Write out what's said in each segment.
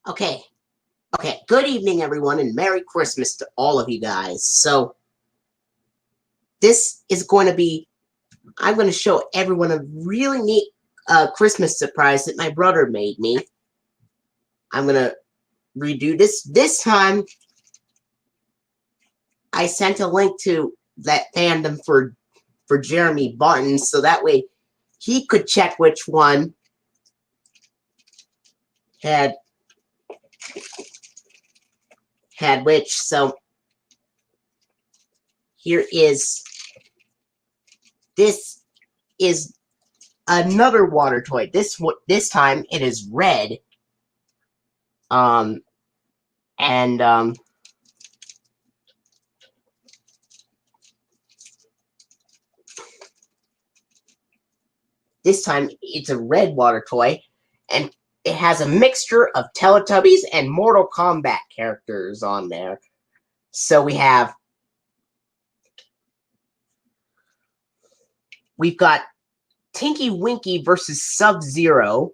Okay. Okay. Good evening, everyone, and Merry Christmas to all of you guys. So, this is going to be, I'm going to show everyone a really neat Christmas surprise that my brother made me. I'm going to redo this. This time, I sent a link to that fandom for Jeremy Barton, so that way he could check which one had which. So, this is another water toy. This time it is red. And this time it's a red water toy, and it has a mixture of Teletubbies and Mortal Kombat characters on there. So we've got Tinky Winky versus Sub-Zero,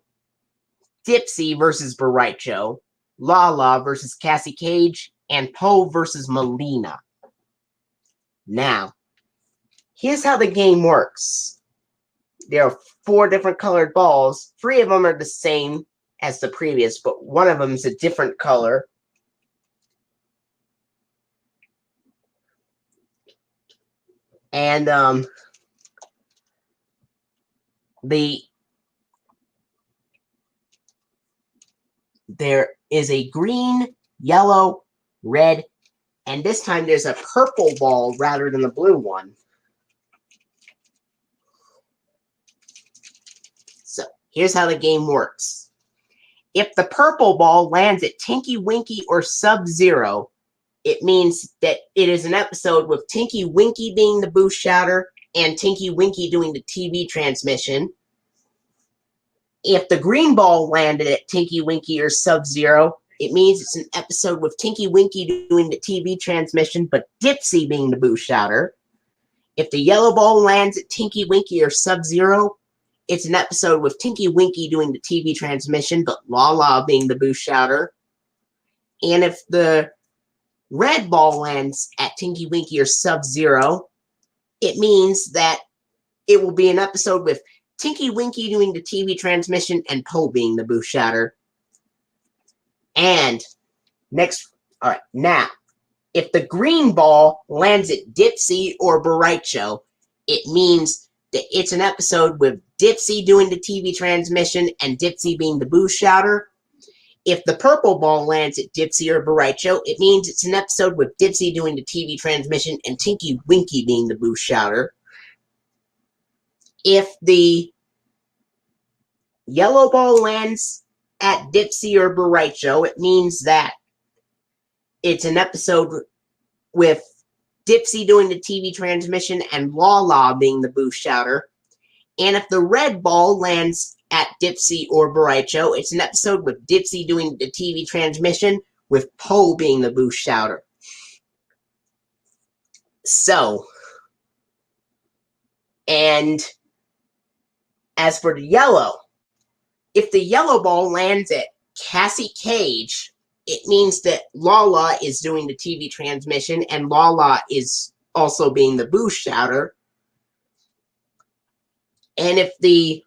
Dipsy versus Baricho, Lala versus Cassie Cage, and Poe versus Melina. Now, here's how the game works. There are 4 different colored balls. 3 of them are the same as the previous, but one of them is a different color. And there is a green, yellow, red, and this time there's a purple ball rather than the blue one. So here's how the game works. If the purple ball lands at Tinky Winky or Sub-Zero, it means that it is an episode with Tinky Winky being the boost shouter and Tinky Winky doing the TV transmission. If the green ball landed at Tinky Winky or Sub-Zero, it means it's an episode with Tinky Winky doing the TV transmission, but Dipsy being the boost shouter. If the yellow ball lands at Tinky Winky or Sub-Zero, it's an episode with Tinky Winky doing the TV transmission, but Lala being the boost shouter. And if the red ball lands at Tinky Winky or Sub-Zero, it means that it will be an episode with Tinky Winky doing the TV transmission and Poe being the boost shouter. And now, if the green ball lands at Dipsy or Baricho, it means that it's an episode with Dipsy doing the TV transmission and Dipsy being the boost shouter. If the purple ball lands at Dipsy or Baricho, it means it's an episode with Dipsy doing the TV transmission and Tinky Winky being the boost shouter. If the yellow ball lands at Dipsy or Baricho, it means that it's an episode with Dipsy doing the TV transmission and Lala being the boost shouter. And if the red ball lands at Dipsy or Baricho, it's an episode with Dipsy doing the TV transmission with Poe being the boost shouter. So, and as for the yellow, if the yellow ball lands at Cassie Cage, it means that Lala is doing the TV transmission and Lala is also being the boost shouter. And if the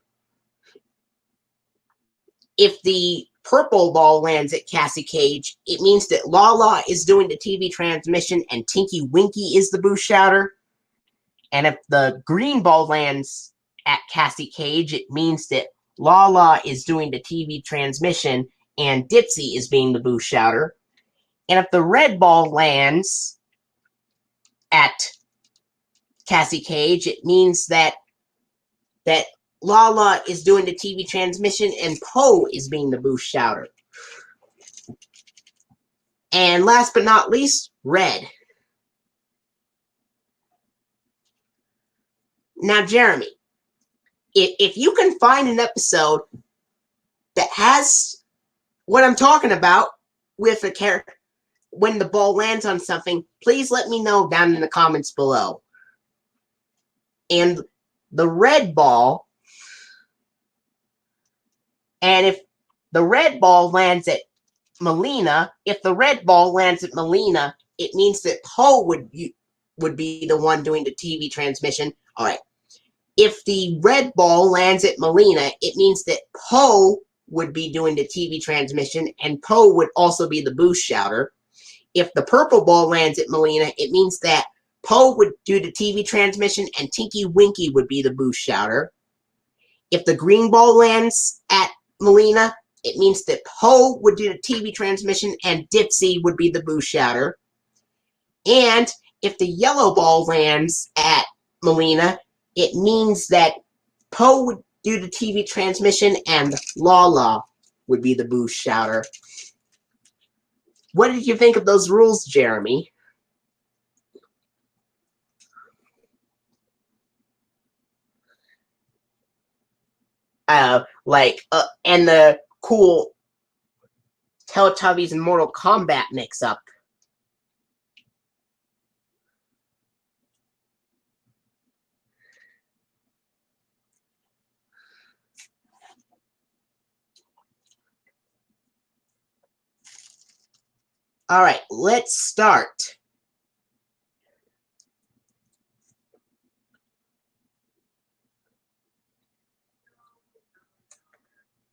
purple ball lands at Cassie Cage, it means that Lala is doing the TV transmission and Tinky Winky is the boost shouter. And if the green ball lands at Cassie Cage, it means that Lala is doing the TV transmission and Dipsy is being the boost shouter. And if the red ball lands at Cassie Cage, it means that Lala is doing the TV transmission and Poe is being the boost shouter. And last but not least, red. Now, Jeremy, if you can find an episode that has what I'm talking about with a character, when the ball lands on something, please let me know down in the comments below. And the red ball, and if the red ball lands at Melina, if the red ball lands at Melina, it means that Poe would be the one doing the TV transmission. All right. If the red ball lands at Melina, it means that Poe would be doing the TV transmission, and Poe would also be the boost shouter. If the purple ball lands at Melina, it means that Poe would do the TV transmission, and Tinky Winky would be the boost shouter. If the green ball lands at Melina, it means that Poe would do the TV transmission, and Dipsy would be the boost shouter. And if the yellow ball lands at Melina, it means that Poe would do the TV transmission and Lala would be the boost shouter. What did you think of those rules, Jeremy? And the cool Teletubbies and Mortal Kombat mix-up. All right, let's start.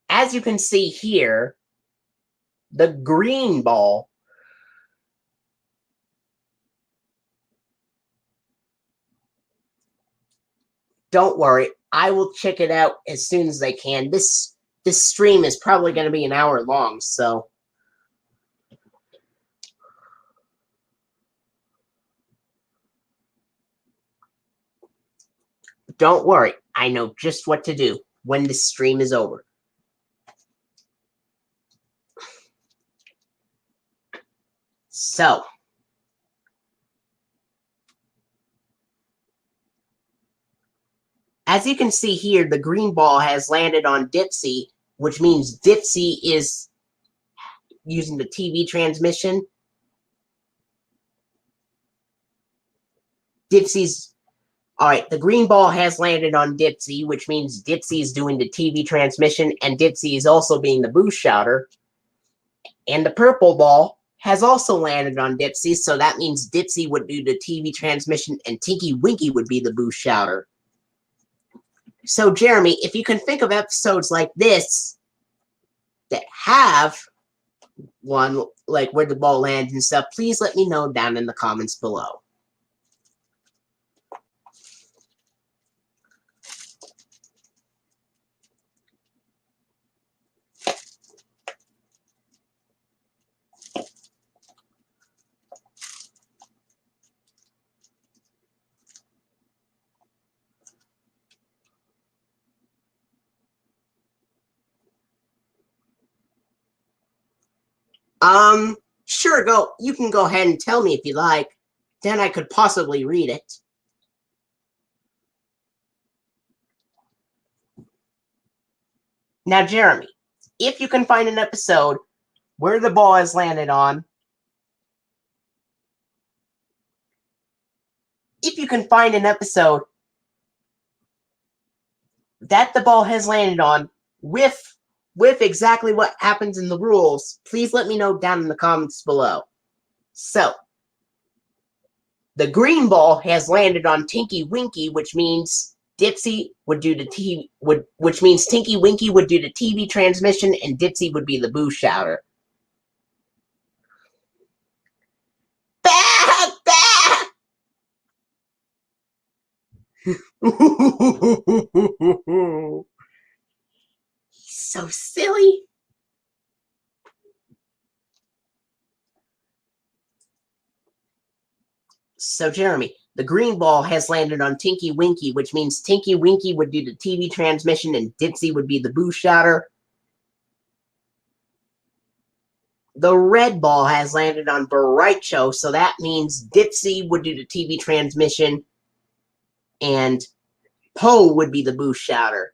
As you can see here, the green ball don't worry, I will check it out as soon as I can. This stream is probably going to be an hour long, so don't worry. I know just what to do when the stream is over. So, as you can see here, the green ball has landed on Dipsy, which means Dipsy is using the TV transmission. All right, the green ball has landed on Dipsy, which means Dipsy is doing the TV transmission, and Dipsy is also being the boost shouter. And the purple ball has also landed on Dipsy, so that means Dipsy would do the TV transmission, and Tinky Winky would be the boost shouter. So, Jeremy, if you can think of episodes like this that have one, like where the ball lands and stuff, please let me know down in the comments below. Sure, you can go ahead and tell me if you like. Then I could possibly read it. Now, Jeremy, if you can find an episode where the ball has landed on, if you can find an episode that the ball has landed on with exactly what happens in the rules, please let me know down in the comments below. So, the green ball has landed on Tinky Winky, which means Dipsy would do the which means Tinky Winky would do the TV transmission, and Dipsy would be the boost shouter. Bah! Bah! So silly. So, Jeremy, the green ball has landed on Tinky Winky, which means Tinky Winky would do the TV transmission and Dipsy would be the boost shouter. The red ball has landed on Baricho, so that means Dipsy would do the TV transmission and Poe would be the boost shouter.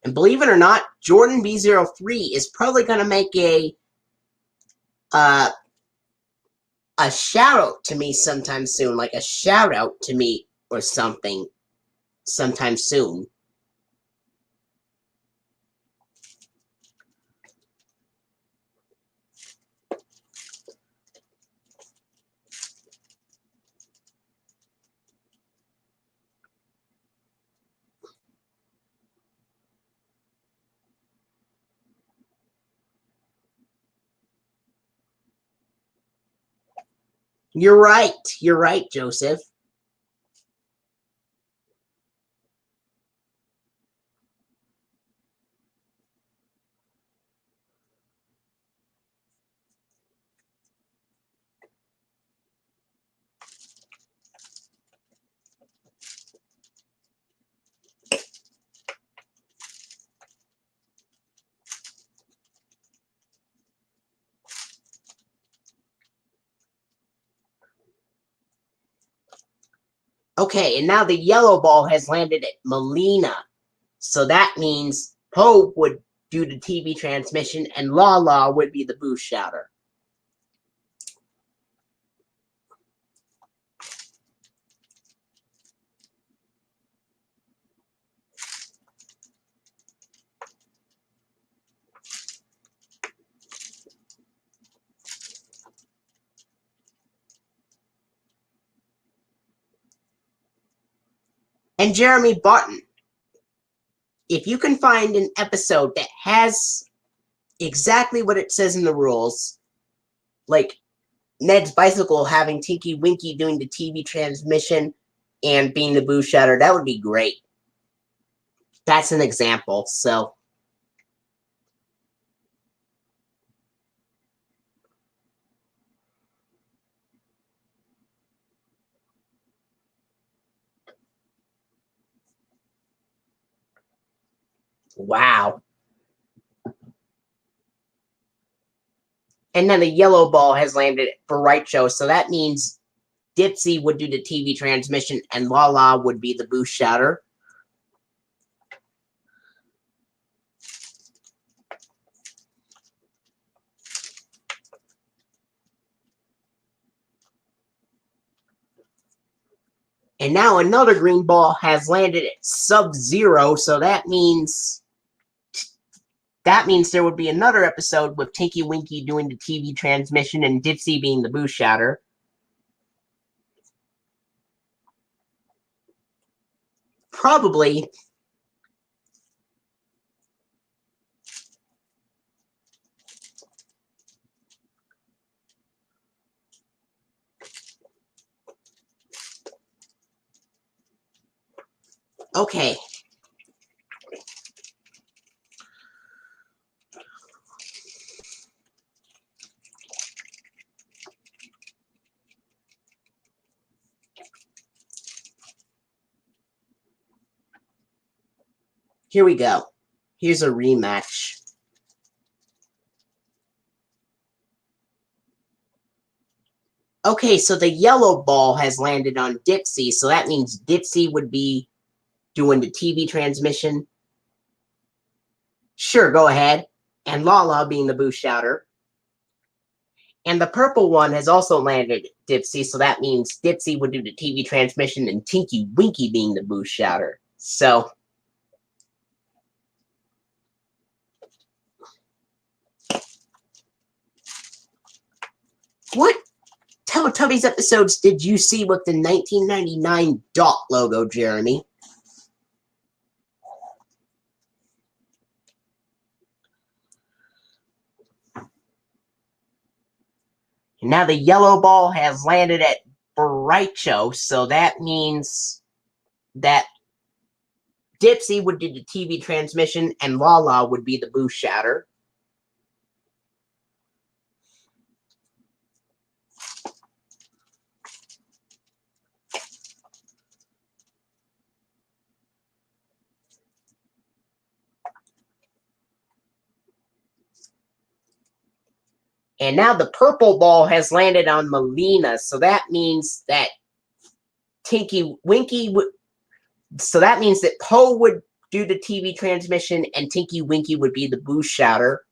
And believe it or not, Jordan B03 is probably going to make a shout out to me sometime soon, like a shout out to me or something sometime soon. You're right, Joseph. Okay, and now the yellow ball has landed at Melina. So that means Poe would do the TV transmission and Lala would be the boost shouter. And Jeremy Barton, if you can find an episode that has exactly what it says in the rules, like Ned's bicycle having Tinky Winky doing the TV transmission and being the boost shouter, that would be great. That's an example, so. Wow. And then the yellow ball has landed for Right Show, so that means Dipsy would do the TV transmission and Lala would be the boost shouter. And now another green ball has landed at Sub-Zero, so that means there would be another episode with Tinky Winky doing the TV transmission and Dipsy being the boost shouter. Probably. Okay. Here we go. Here's a rematch. Okay, so the yellow ball has landed on Dipsy, so that means Dipsy would be doing the TV transmission. Sure, go ahead. And Lala being the boost shouter. And the purple one has also landed Dipsy, so that means Dipsy would do the TV transmission and Tinky Winky being the boost shouter. So. What Teletubbies episodes did you see with the 1999 dot logo, Jeremy? And now the yellow ball has landed at Bright-Cho, so that means that Dipsy would do the TV transmission and Lala would be the boost shouter. And now the purple ball has landed on Melina, so that means that Tinky Winky would. So that means that Poe would do the TV transmission, and Tinky Winky would be the boost shouter.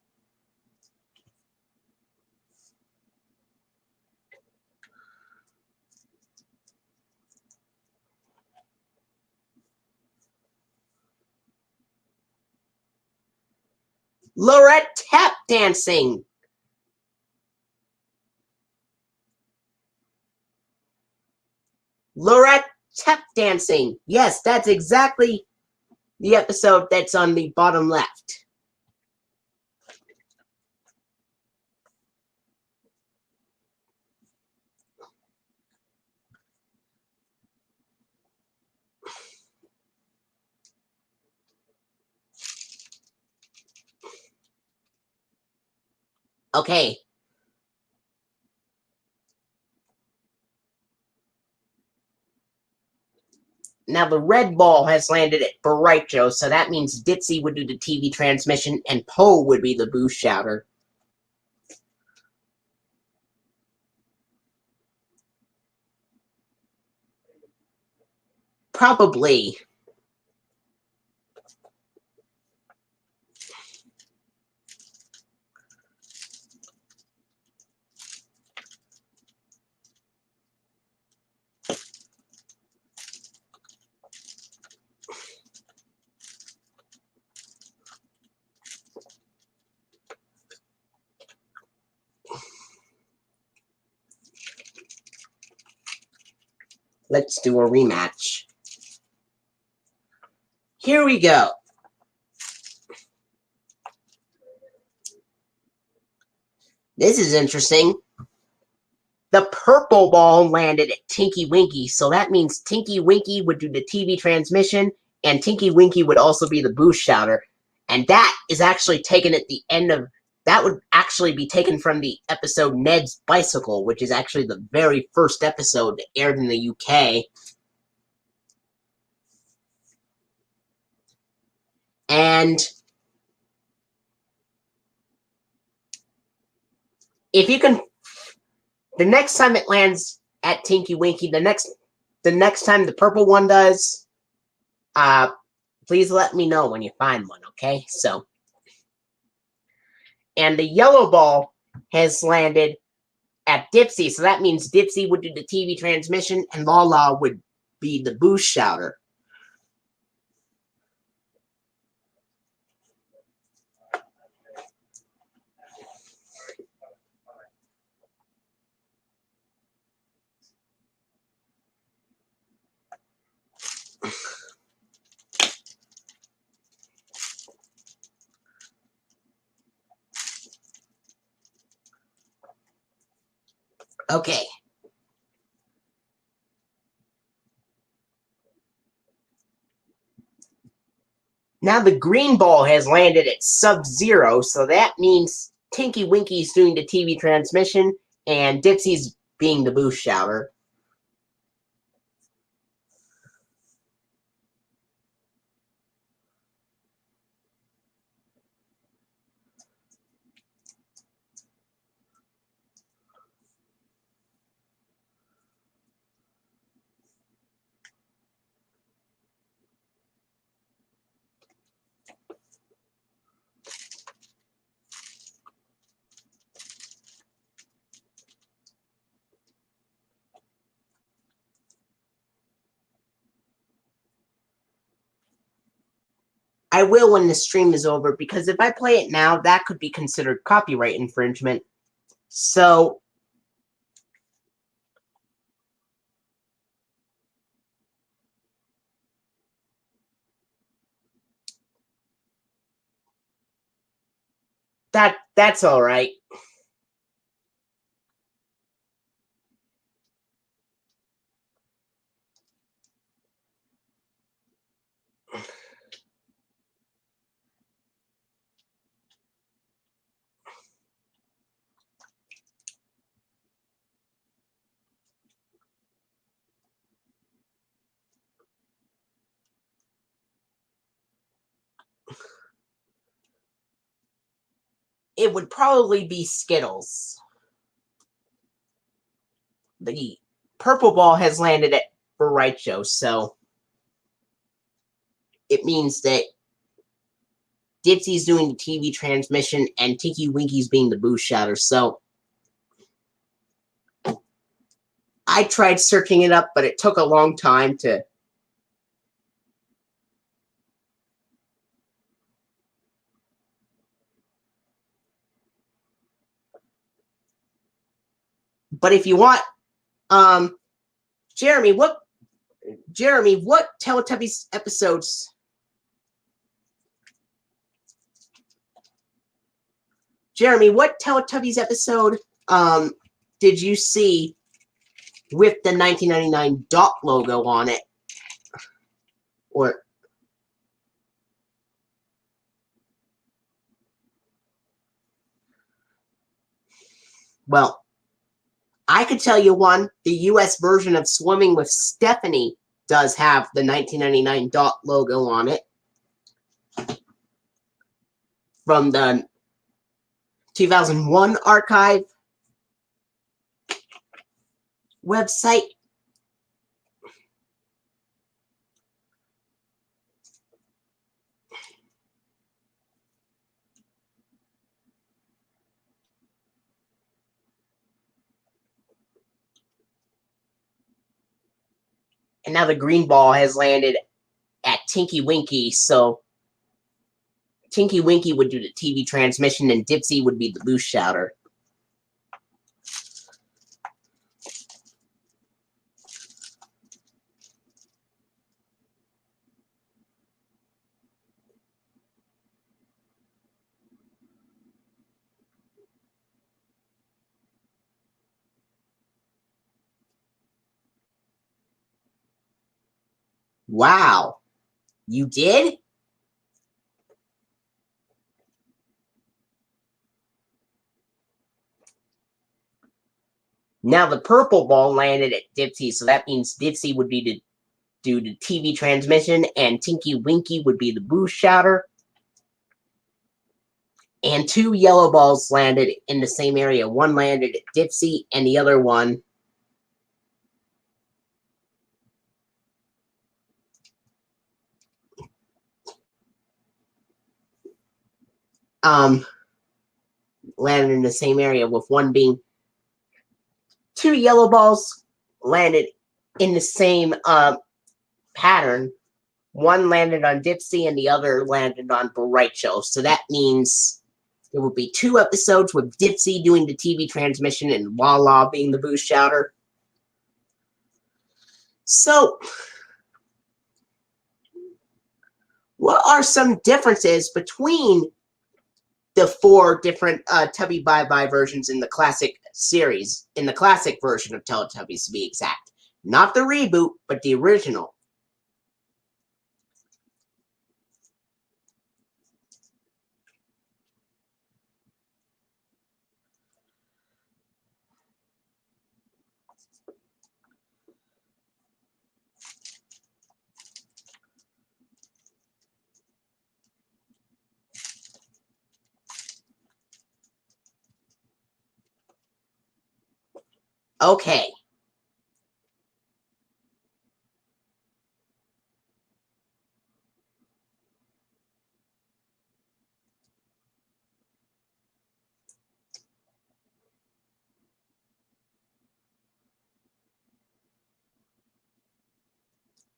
Lorette tap dancing. Lorette tap dancing. Yes, that's exactly the episode that's on the bottom left. Okay. Now the red ball has landed at Baricho, so that means Dipsy would do the TV transmission and Poe would be the boost shouter. Probably. Let's do a rematch. Here we go. This is interesting. The purple ball landed at Tinky Winky, so that means Tinky Winky would do the TV transmission, and Tinky Winky would also be the boost shouter. And that is actually taken at the end of... That would actually be taken from the episode Ned's Bicycle, which is actually the very first episode that aired in the UK. And if you can... The next time it lands at Tinky Winky, the next time the purple one does, please let me know when you find one, okay? So... And the yellow ball has landed at Dipsy, so that means Dipsy would do the TV transmission and Lala would be the boost shouter. Okay. Now the green ball has landed at Sub-Zero, so that means Tinky Winky's doing the TV transmission and Dipsy's being the boost shouter. I will when the stream is over, because if I play it now, that could be considered copyright infringement. So... That's all right. It would probably be Skittles. The purple ball has landed at Baricho, so it means that Dipsy's doing the TV transmission, and Tinky Winky's being the boost shouter. So I tried searching it up, but it took a long time to... But if you want, Jeremy, what Teletubbies episodes? Jeremy, what Teletubbies episode did you see with the 1999 dot logo on it? Or well, I could tell you one. The US version of Swimming with Stephanie does have the 1999 dot logo on it from the 2001 archive website. And now the green ball has landed at Tinky Winky, so Tinky Winky would do the TV transmission and Dipsy would be the boost shouter. Wow. You did? Now the purple ball landed at Dipsy, so that means Dipsy would be to do the TV transmission and Tinky Winky would be the boost shouter. And two yellow balls landed in the same area. One landed at Dipsy and the other one landed in the same area, with one being... Two yellow balls landed in the same pattern. One landed on Dipsy and the other landed on Bright Show. So that means there will be two episodes with Dipsy doing the TV transmission and Lala being the boost shouter. So, what are some differences between the four different Tubby Bye Bye versions in the classic series, in the classic version of Teletubbies to be exact? Not the reboot, but the original. Okay.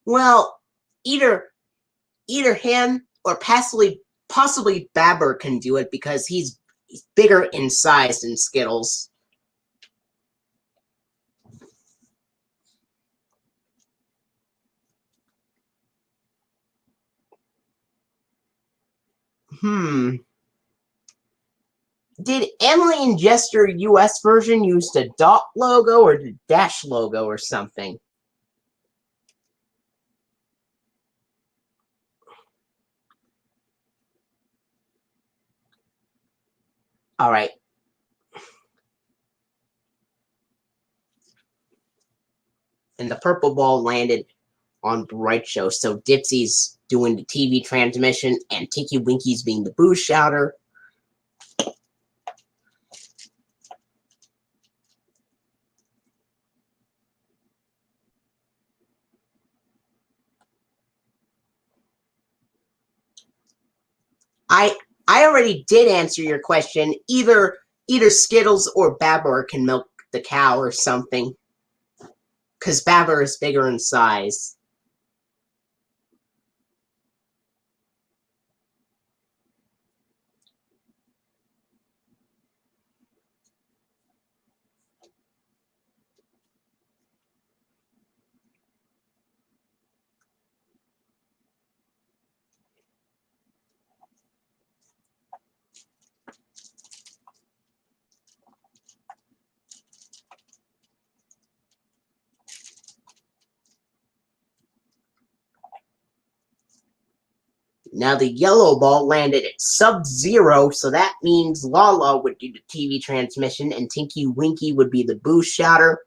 Well, either him or possibly Babber can do it because he's bigger in size than Skittles. Did Emily and Jester US version use the dot logo or the dash logo or something? All right. And the purple ball landed on Bright Show. So Dipsy's doing the TV transmission and Tinky Winky's being the boost shouter. I already did answer your question. Either Skittles or Babbler can milk the cow or something. Because Babbler is bigger in size. Now the yellow ball landed at sub-zero, so that means Lala would do the TV transmission and Tinky Winky would be the boost shouter.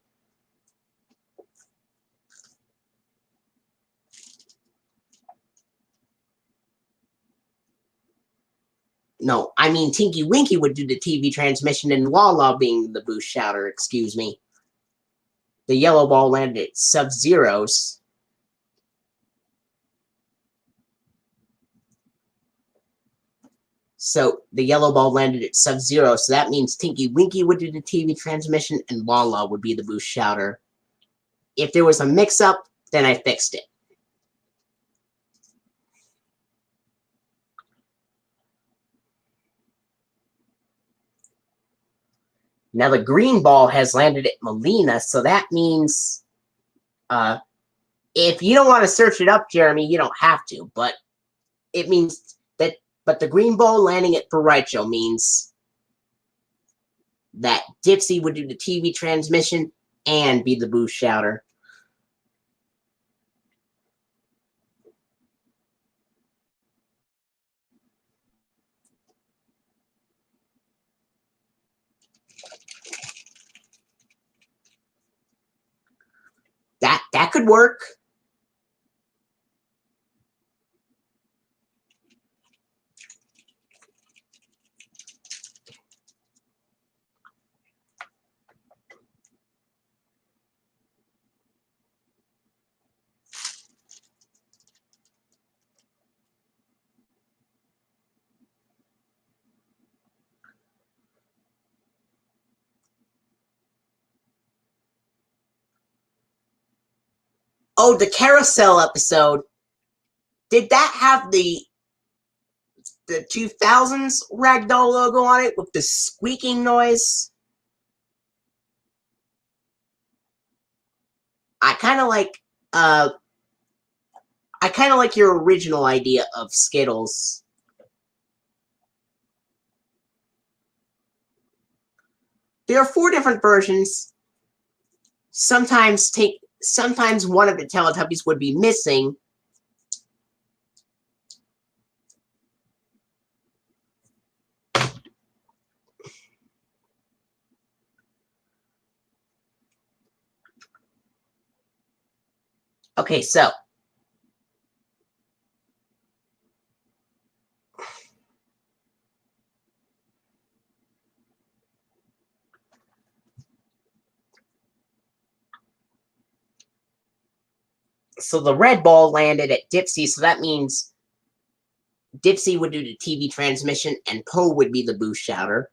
No, I mean Tinky Winky would do the TV transmission and Lala being the boost shouter, excuse me. The yellow ball landed at sub-zeros. So the yellow ball landed at sub-zero, so that means Tinky Winky would do the TV transmission and Lala would be the boost shouter. If there was a mix-up, then I fixed it. Now the green ball has landed at Melina, so that means if you don't want to search it up, Jeremy, you don't have to, but it means that, but the green ball landing at Raicho means that Dipsy would do the TV transmission and be the boost shouter. That could work. Oh, the carousel episode. Did that have the 2000s Ragdoll logo on it with the squeaking noise? I kind of like your original idea of Skittles. There are 4 different versions. Sometimes one of the Teletubbies would be missing. Okay, so the red ball landed at Dipsy, so that means Dipsy would do the TV transmission and Poe would be the boost shouter.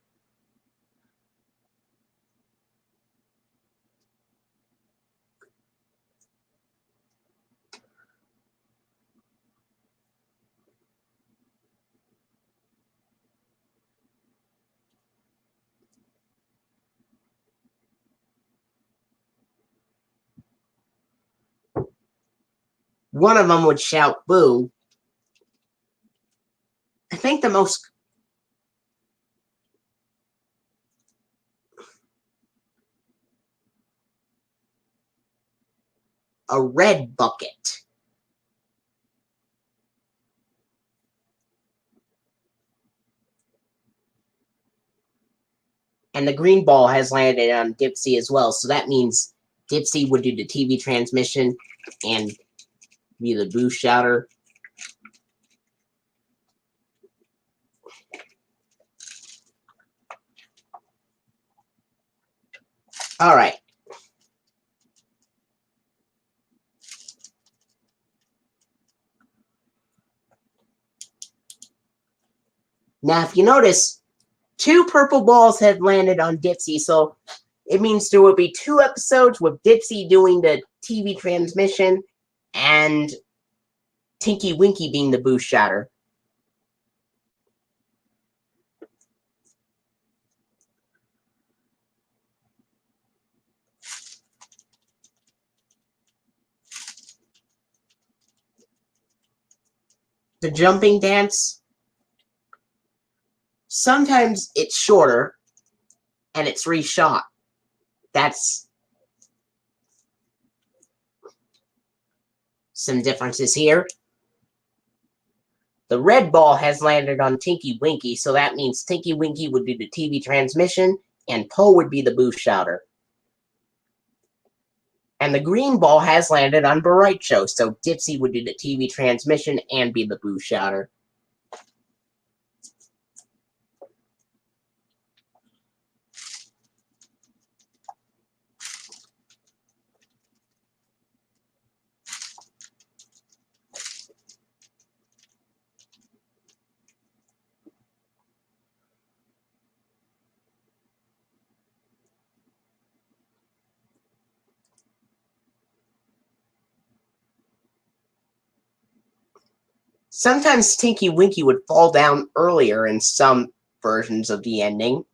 One of them would shout boo. I think the most... a red bucket. And the green ball has landed on Dipsy as well, so that means Dipsy would do the TV transmission and be the boost shouter. All right. Now, if you notice, 2 purple balls have landed on Dipsy, so it means there will be 2 episodes with Dipsy doing the TV transmission and Tinky Winky being the boost shatter. The jumping dance, sometimes it's shorter and it's reshot. That's some differences here. The red ball has landed on Tinky Winky, so that means Tinky Winky would do the TV transmission and Poe would be the boost shouter. And the green ball has landed on Baricho, so Dipsy would do the TV transmission and be the boost shouter. Sometimes Tinky Winky would fall down earlier in some versions of the ending.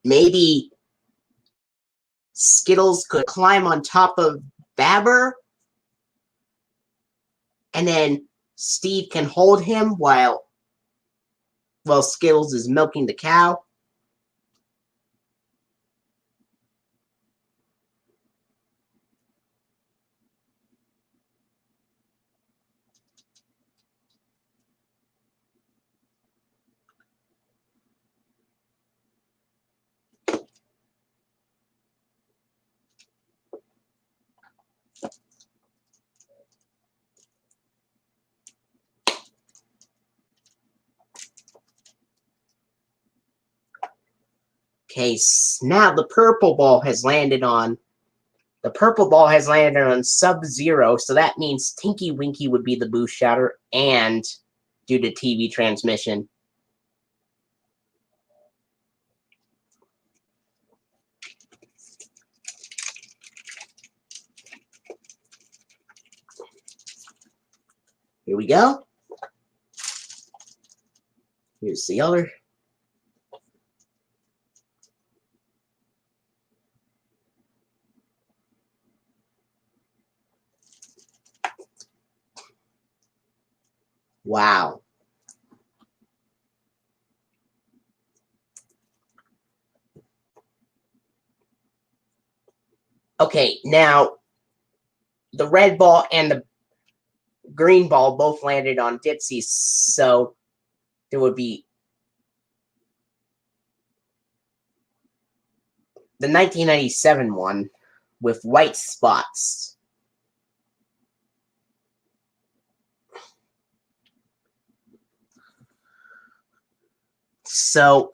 Maybe Skittles could climb on top of Babber, and then Steve can hold him while Skittles is milking the cow. Okay, now the purple ball has landed on Sub-Zero, so that means Tinky Winky would be the boost shouter and do the TV transmission. Here we go. Here's the other. Wow. Okay, now the red ball and the green ball both landed on Dipsy, so there would be the 1997 one with white spots. So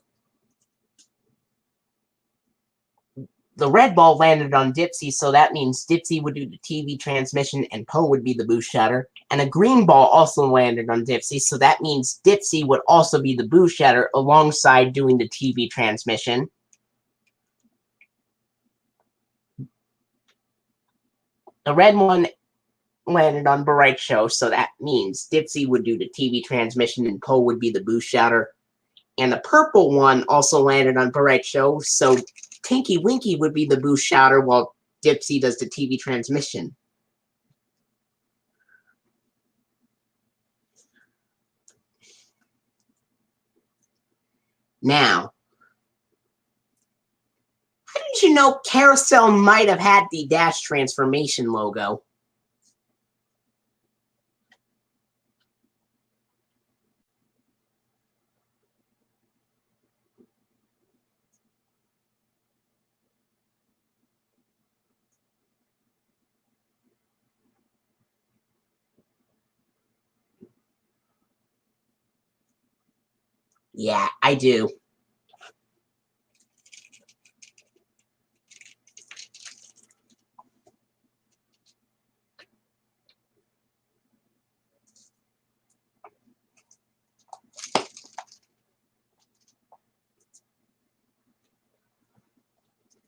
the red ball landed on Dipsy, so that means Dipsy would do the TV transmission and Poe would be the boost shatter. And a green ball also landed on Dipsy, so that means Dipsy would also be the boost shatter alongside doing the TV transmission. The red one landed on Baricho, so that means Dipsy would do the TV transmission and Poe would be the boost shouter. And the purple one also landed on Baricho, so Tinky Winky would be the boost shouter while Dipsy does the TV transmission. Now, how did you know Carousel might have had the Dash transformation logo? Yeah, I do.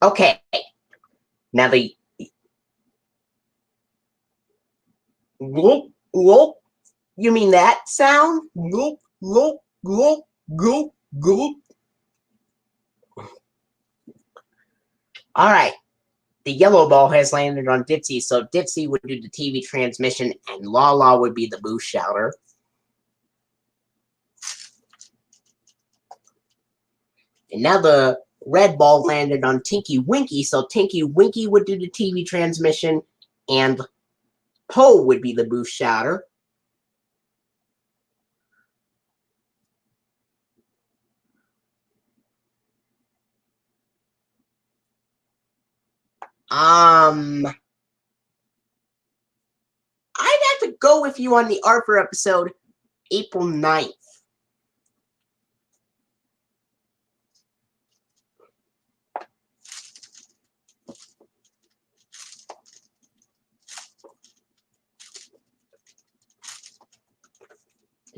Okay. Now the whoop, whoop. You mean that sound? Whoop, whoop, whoop, whoop, whoop. All right. The yellow ball has landed on Dipsy, so Dipsy would do the TV transmission, and Lala would be the boo shouter. And now the red ball landed on Tinky Winky, so Tinky Winky would do the TV transmission, and Po would be the boo shouter. I'd have to go with you on the Arthur episode, April 9th.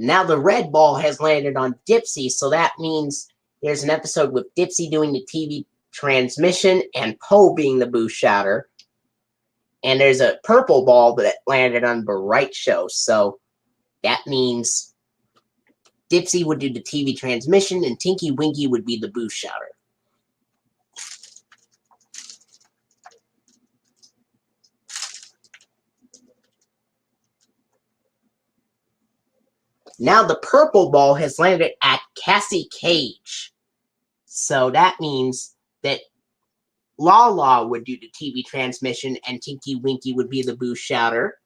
Now the red ball has landed on Dipsy, so that means there's an episode with Dipsy doing the TV transmission and Po being the boo shouter. And there's a purple ball that landed on Bright Show, so that means Dipsy would do the TV transmission and Tinky Winky would be the boo shouter. Now the purple ball has landed at Cassie Cage. So that means that Lala would do the TV transmission and Tinky Winky would be the boo shouter.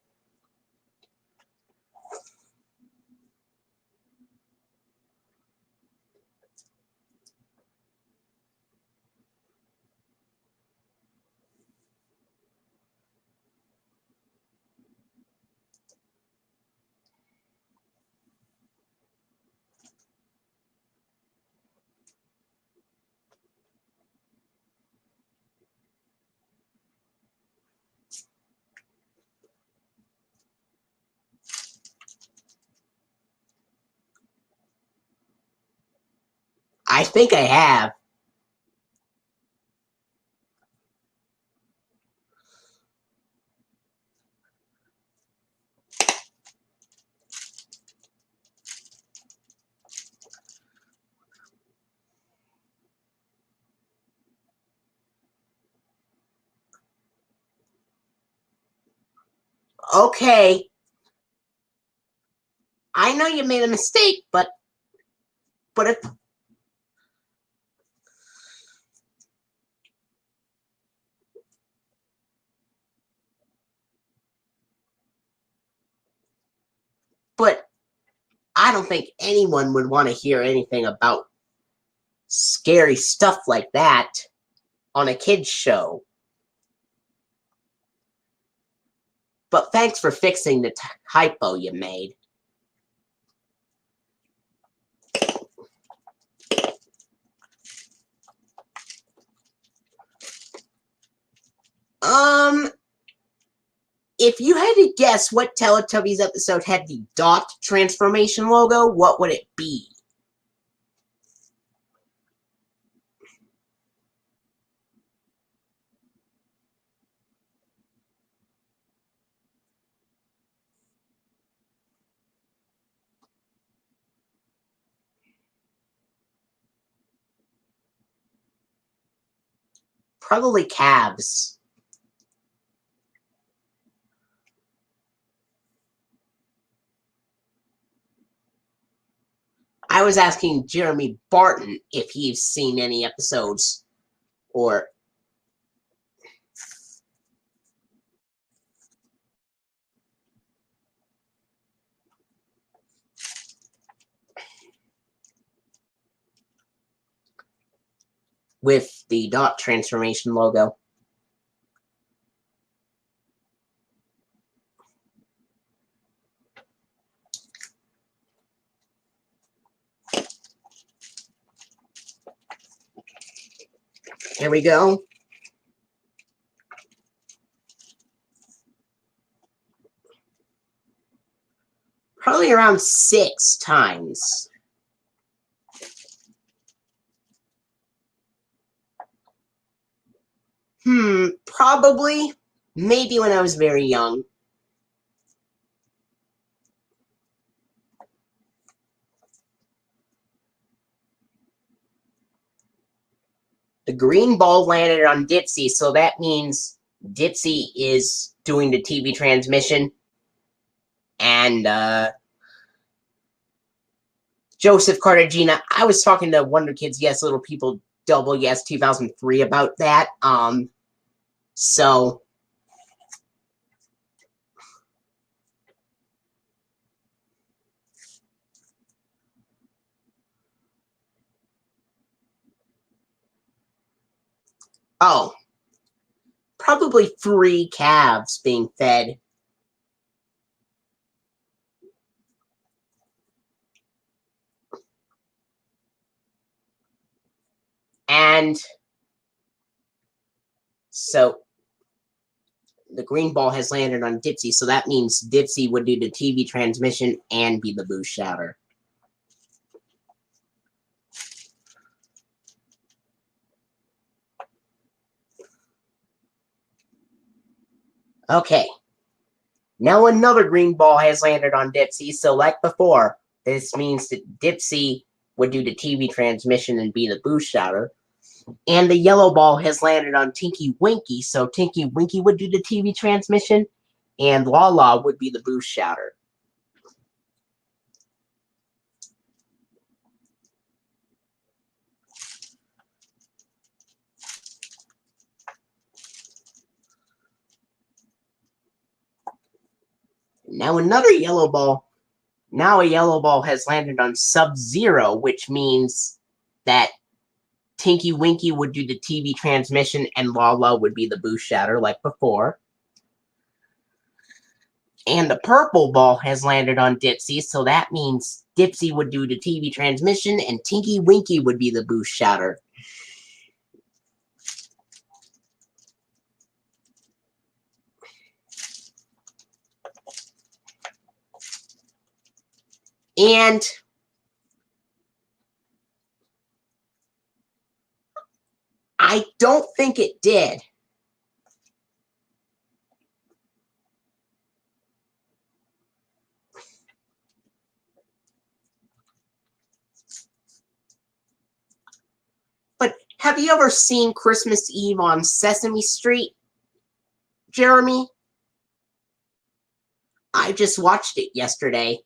I think I have. Okay. I know you made a mistake, but if but I don't think anyone would want to hear anything about scary stuff like that on a kid's show. But thanks for fixing the typo you made. If you had to guess what Teletubbies episode had the dot transformation logo, what would it be? Probably calves. I was asking Jeremy Barton if he's seen any episodes or with the dot transformation logo. Here we go. Probably around 6 times. Probably. Maybe when I was very young. The green ball landed on Dipsy, so that means Dipsy is doing the TV transmission. And Joseph Cartagena, I was talking to Wonder Kids Yes Little People Double Yes 2003 about that. So probably 3 calves being fed. And so the green ball has landed on Dipsy, so that means Dipsy would do the TV transmission and be the boost shouter. Okay. Now another green ball has landed on Dipsy, so like before, this means that Dipsy would do the TV transmission and be the boost shouter. And the yellow ball has landed on Tinky Winky, so Tinky Winky would do the TV transmission, and Lala would be the boost shouter. Now another yellow ball. Now a yellow ball has landed on Sub-Zero, which means that Tinky Winky would do the TV transmission and Lala would be the boost shouter like before. And the purple ball has landed on Dipsy, so that means Dipsy would do the TV transmission and Tinky Winky would be the boost shouter. And I don't think it did. But have you ever seen Christmas Eve on Sesame Street, Jeremy? I just watched it yesterday.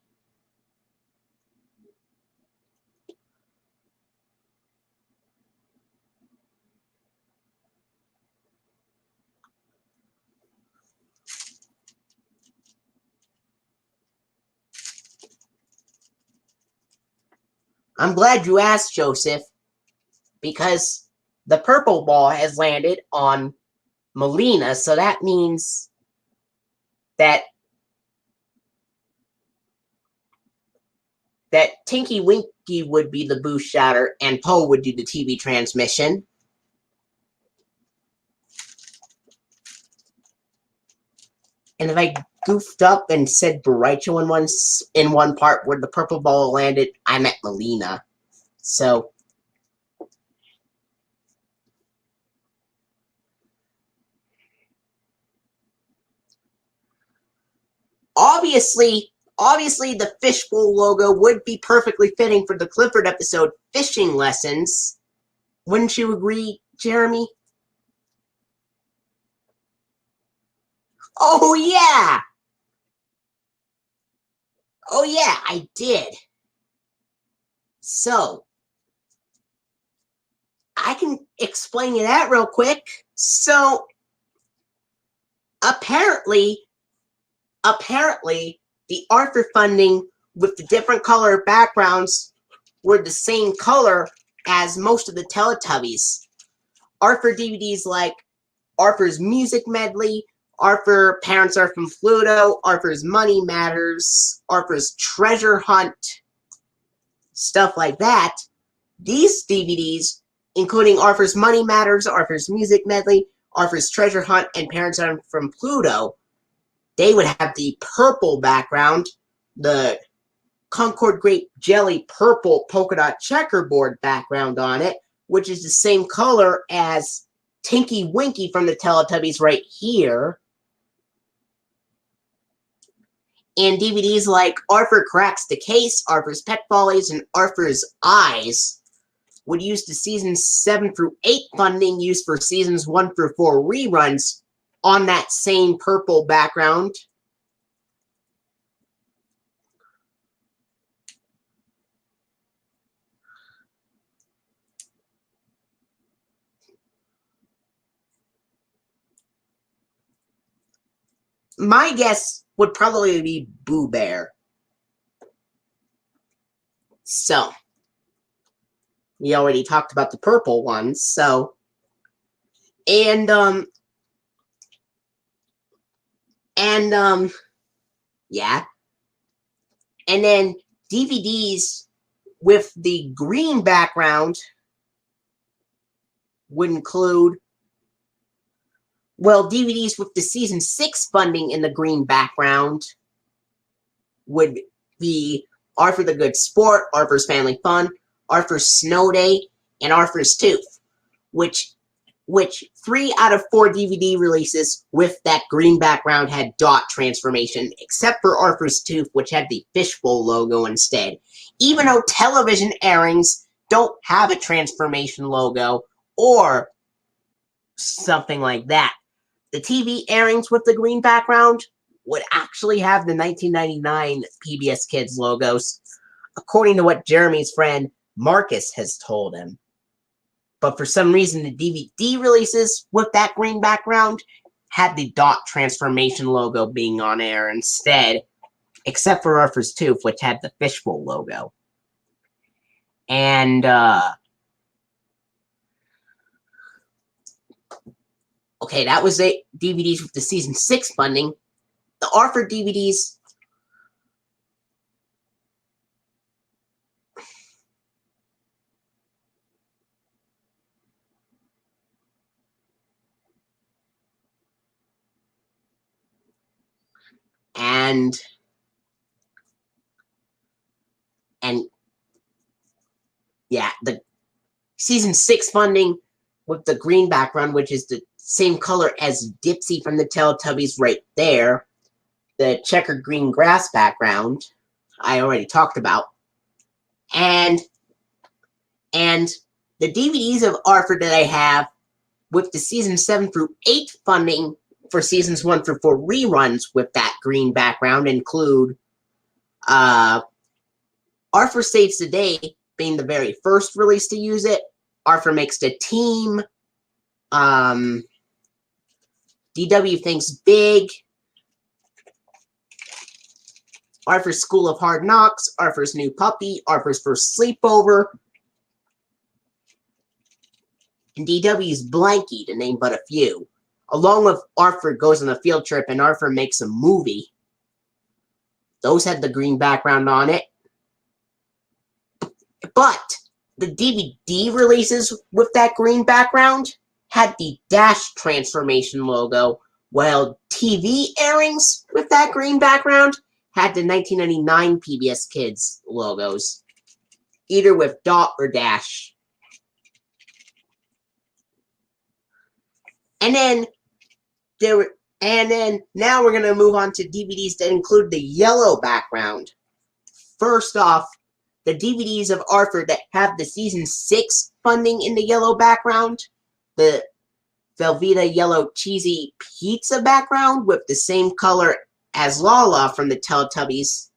I'm glad you asked, Joseph, because the purple ball has landed on Melina, so that means that Tinky Winky would be the boost shouter and Poe would do the TV transmission. And if I goofed up and said Baricho in one part where the purple ball landed, I meant Melina. So obviously the fishbowl logo would be perfectly fitting for the Clifford episode, Fishing Lessons. Wouldn't you agree, Jeremy? Oh, yeah! Oh, yeah, I did. So, I can explain you that real quick. So, apparently, the Arthur funding with the different color backgrounds were the same color as most of the Teletubbies. Arthur DVDs like Arthur's Music Medley, Arthur Parents Are from Pluto, Arthur's Money Matters, Arthur's Treasure Hunt, stuff like that. These DVDs including Arthur's Money Matters, Arthur's Music Medley, Arthur's Treasure Hunt, and Parents Are from Pluto, they would have the purple background, the Concord Grape Jelly purple polka dot checkerboard background on it, which is the same color as Tinky Winky from the Teletubbies right here. And DVDs like Arthur Cracks the Case, Arthur's Pet Follies, and Arthur's Eyes would use the seasons 7 through 8 funding used for seasons 1 through 4 reruns on that same purple background. My guess would probably be Boo Bear. So, we already talked about the purple ones, so, and, yeah. And then DVDs with the green background would include, well, DVDs with the season 6 funding in the green background would be Arthur the Good Sport, Arthur's Family Fun, Arthur's Snow Day, and Arthur's Tooth, which 3 out of 4 DVD releases with that green background had dot transformation, except for Arthur's Tooth, which had the fishbowl logo instead. Even though television airings don't have a transformation logo or something like that, the TV airings with the green background would actually have the 1999 PBS Kids logos, according to what Jeremy's friend Marcus has told him. But for some reason, the DVD releases with that green background had the dot transformation logo being on air instead, except for Arthur's Tooth, which had the fishbowl logo. And, okay, that was the DVDs with the season 6 funding. The Arthur DVDs, and yeah, the season 6 funding with the green background, which is the same color as Dipsy from the Teletubbies right there. The checkered green grass background I already talked about. And the DVDs of Arthur that I have with the season 7 through 8 funding for seasons 1 through 4 reruns with that green background include Arthur Saves the Day being the very first release to use it, Arthur Makes the Team, DW Thinks Big, Arthur's School of Hard Knocks, Arthur's New Puppy, Arthur's First Sleepover, and DW's Blanky, to name but a few, along with Arthur Goes on a Field Trip and Arthur Makes a Movie. Those had the green background on it. But the DVD releases with that green background had the dash transformation logo, while TV airings with that green background had the 1999 PBS Kids logos, either with dot or dash. And then now we're gonna move on to DVDs that include the yellow background. First off, the DVDs of Arthur that have the season 6 funding in the yellow background, the Velveeta yellow cheesy pizza background with the same color as Lala from the Teletubbies,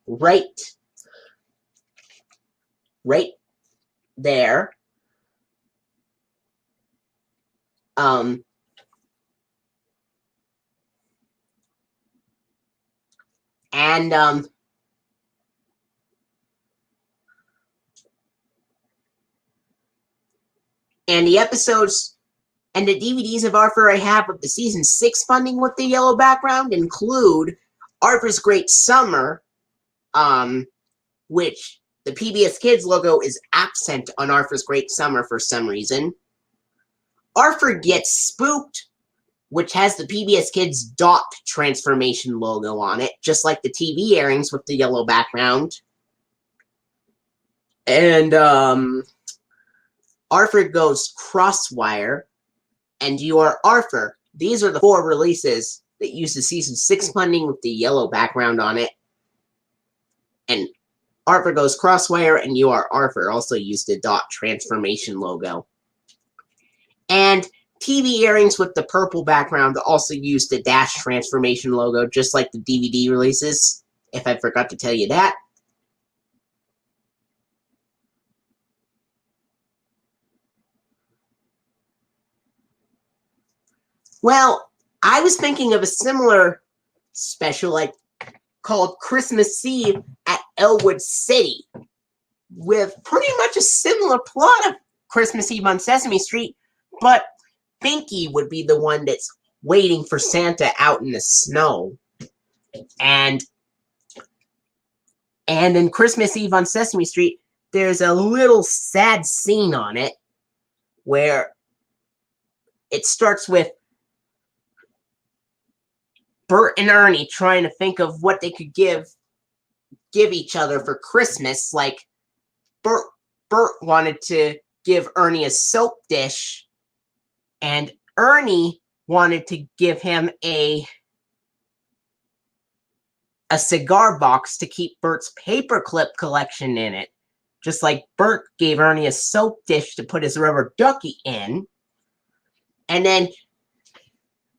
right there. And the episodes and the DVDs of Arthur I have with the season 6 funding with the yellow background include Arthur's Great Summer, which the PBS Kids logo is absent on Arthur's Great Summer for some reason. Arthur Gets Spooked, which has the PBS Kids dot transformation logo on it, just like the TV airings with the yellow background. And Arthur Goes Crosswire, and You Are Arthur. These are the 4 releases that use the Season 6 funding with the yellow background on it. And Arthur Goes Crosswire and You Are Arthur also use the dot transformation logo. And TV airings with the purple background also use the dash transformation logo, just like the DVD releases, if I forgot to tell you that. Well, I was thinking of a similar special called Christmas Eve at Elwood City, with pretty much a similar plot of Christmas Eve on Sesame Street, but Pinky would be the one that's waiting for Santa out in the snow. And in Christmas Eve on Sesame Street, there's a little sad scene on it where it starts with Bert and Ernie trying to think of what they could give each other for Christmas. Like, Bert wanted to give Ernie a soap dish, and Ernie wanted to give him a cigar box to keep Bert's paperclip collection in it. Just like Bert gave Ernie a soap dish to put his rubber ducky in. And then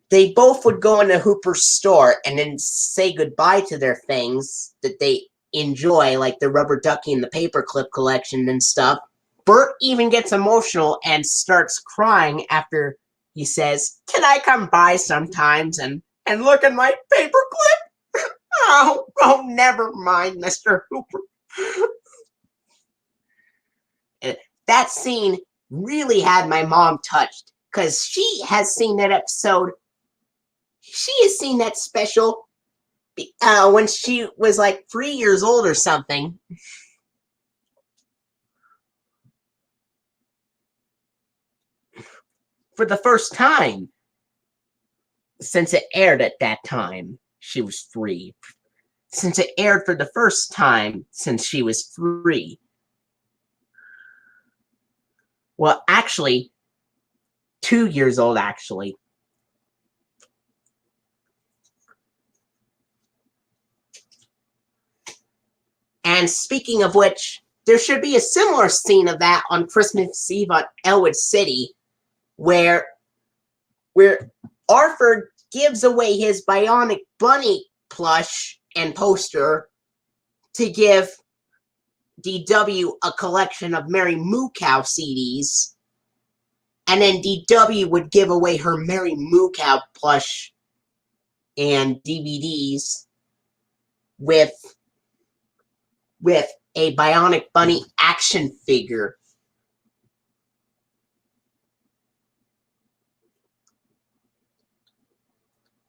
they both would go in a Hooper's store and then say goodbye to their things that they enjoy, like the rubber ducky and the paperclip collection and stuff. Bert even gets emotional and starts crying after he says, "Can I come by sometimes and look at my paperclip?" Oh, never mind, Mr. Hooper. That scene really had my mom touched, because she has seen that episode. She has seen that special when she was like 3 years old or something. For the first time since it aired at that time. She was 3. Since it aired for the first time since she was 3. Well, actually, 2 years old, actually. And speaking of which, there should be a similar scene of that on Christmas Eve at Elwood City, where Arthur gives away his Bionic Bunny plush and poster to give DW a collection of Mary Moo Cow CDs, and then DW would give away her Mary Moo Cow plush and DVDs with a Bionic Bunny action figure.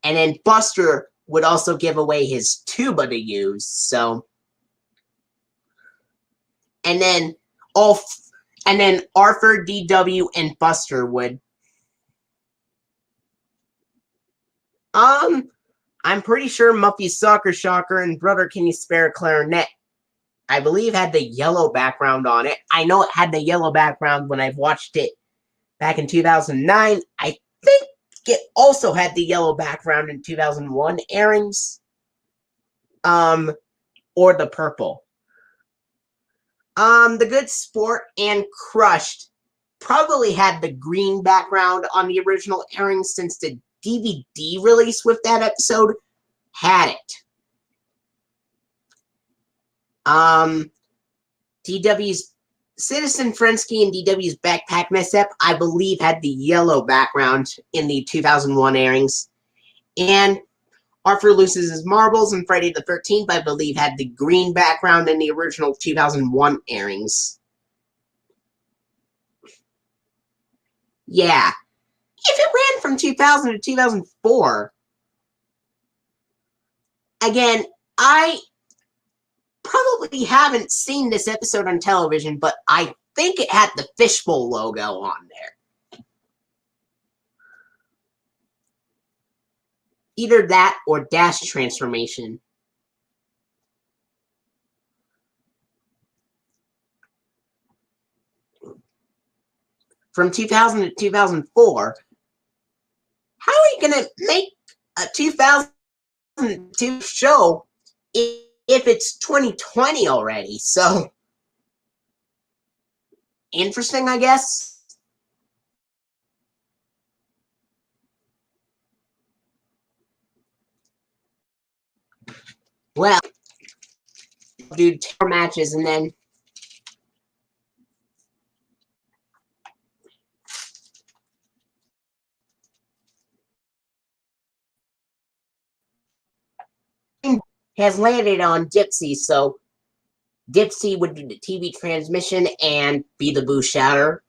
And then Buster would also give away his tuba to use, so. And then Arthur, DW, and Buster would. I'm pretty sure Muffy's Soccer Shocker and Brother Can You Spare a Clarinet, I believe, had the yellow background on it. I know it had the yellow background when I've watched it back in 2009. I think it also had the yellow background in 2001 airings. Or the purple. The Good Sport and Crushed probably had the green background on the original airing, since the DVD release with that episode had it. DW's Citizen Frensky and DW's Backpack Mess-Up, I believe, had the yellow background in the 2001 airings. And Arthur Loses His Marbles and Friday the 13th, I believe, had the green background in the original 2001 airings. Yeah. If it ran from 2000 to 2004, again, I probably haven't seen this episode on television, but I think it had the fishbowl logo on there. Either that or Dash Transformation. From 2000 to 2004, how are you going to make a 2002 show if it's 2020 already? So, interesting, I guess. Well, do 10 matches and then has landed on Dipsy, so Dipsy would do the TV transmission and be the Boo Shatter.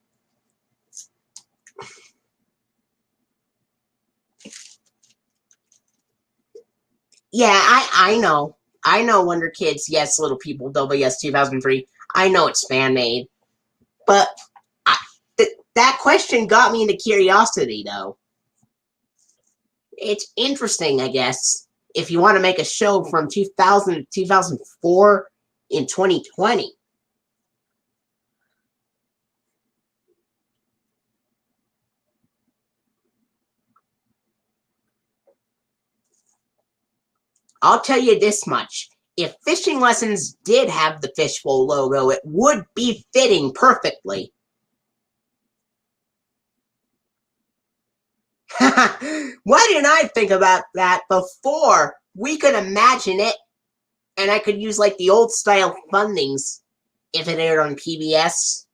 Yeah, I know. I know Wonder Kids, Yes Little People, WS 2003. I know it's fan-made. But that question got me into curiosity, though. It's interesting, I guess, if you want to make a show from 2000 to 2004 in 2020. I'll tell you this much. If Fishing Lessons did have the fishbowl logo, it would be fitting perfectly. Why didn't I think about that before? We could imagine it, and I could use like the old style fundings if it aired on PBS.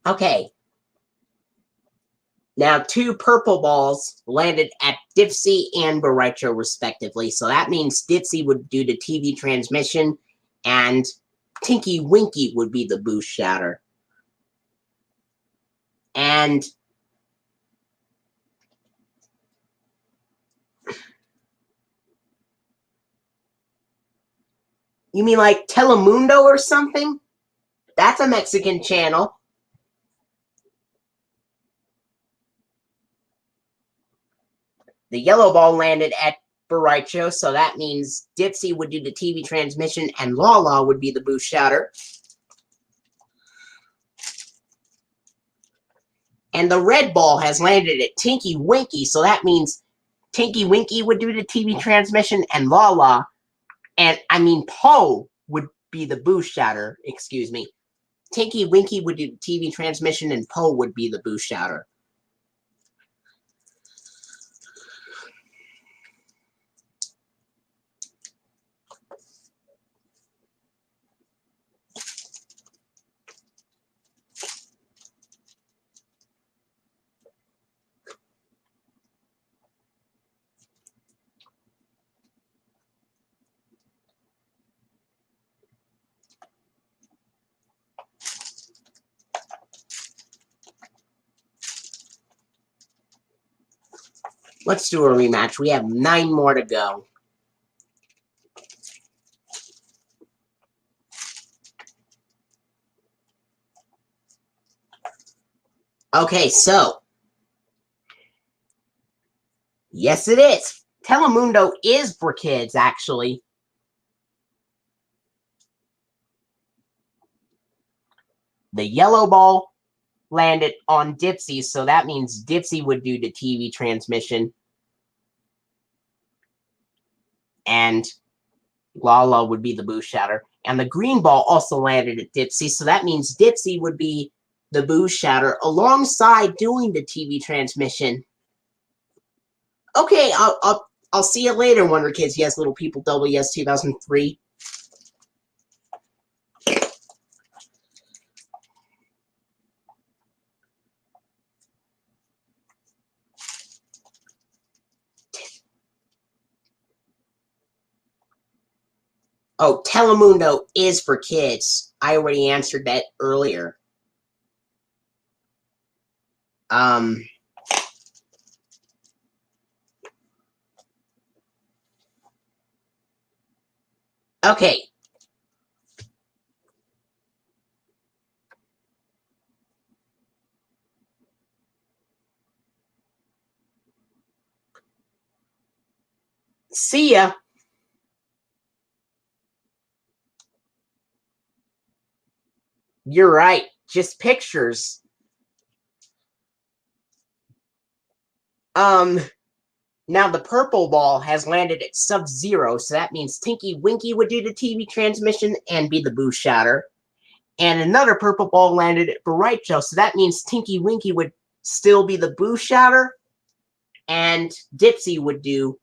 Okay. Now, 2 purple balls landed at Dipsy and Boraicho, respectively. So that means Dipsy would do the TV transmission, and Tinky Winky would be the Boo Shatter. And you mean like Telemundo or something? That's a Mexican channel. The yellow ball landed at Boraicho, so that means Dipsy would do the TV transmission and Lala would be the Boo Shatter. And the red ball has landed at Tinky Winky, so that means Tinky Winky would do the TV transmission and Lala, Po would be the Boo Shatter, excuse me. Tinky Winky would do the TV transmission and Po would be the Boo Shatter. Let's do a rematch. We have 9 more to go. Okay, so. Yes, it is. Telemundo is for kids, actually. The yellow ball landed on Dipsy, so that means Dipsy would do the TV transmission. And Lala would be the Boo Shatter. And the green ball also landed at Dipsy, so that means Dipsy would be the Boo Shatter alongside doing the TV transmission. Okay, I'll see you later, Wonder Kids. Yes, Little People, WS 2003. Oh, Telemundo is for kids. I already answered that earlier. Okay. See ya. You're right. Just pictures. Now the purple ball has landed at sub-zero, so that means Tinky Winky would do the TV transmission and be the boost shatter. And another purple ball landed at Baricho, so that means Tinky Winky would still be the boost shatter, and Dipsy would do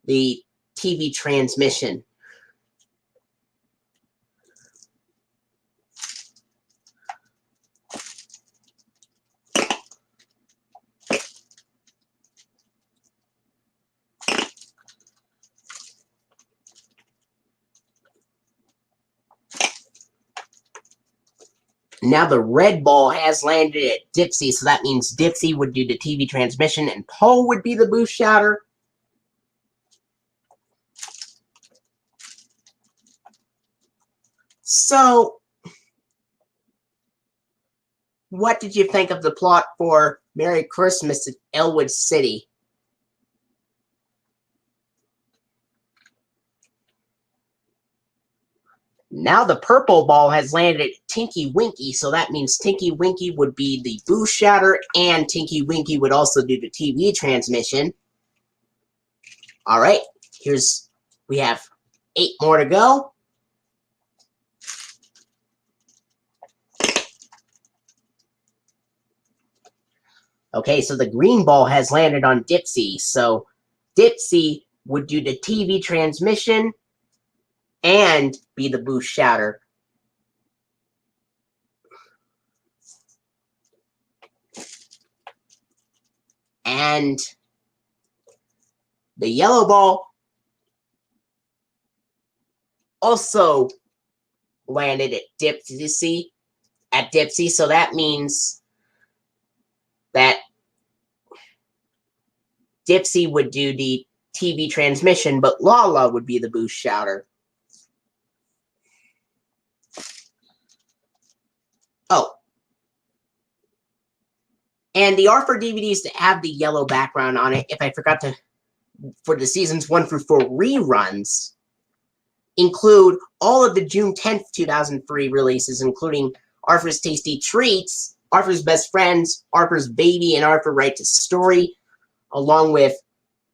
the TV transmission. Now the red ball has landed at Dipsy, so that means Dipsy would do the TV transmission and Paul would be the boost shatter. So, what did you think of the plot for Merry Christmas at Elwood City? Now the purple ball has landed at Tinky Winky, so that means Tinky Winky would be the boost shatter, and Tinky Winky would also do the TV transmission. All right, we have 8 more to go. Okay, so the green ball has landed on Dipsy, so Dipsy would do the TV transmission and be the boost shatter. And the yellow ball also landed at Dipsy, so that means that Dipsy would do the TV transmission, but Lala would be the boost shatter. Oh. And the offer DVDs that have the yellow background on it, if I forgot to, for the seasons 1 through 4 reruns, include all of the June 10th, 2003 releases, including Arthur's Tasty Treats, Arthur's Best Friends, Arthur's Baby, and Arthur Writes a Story, along with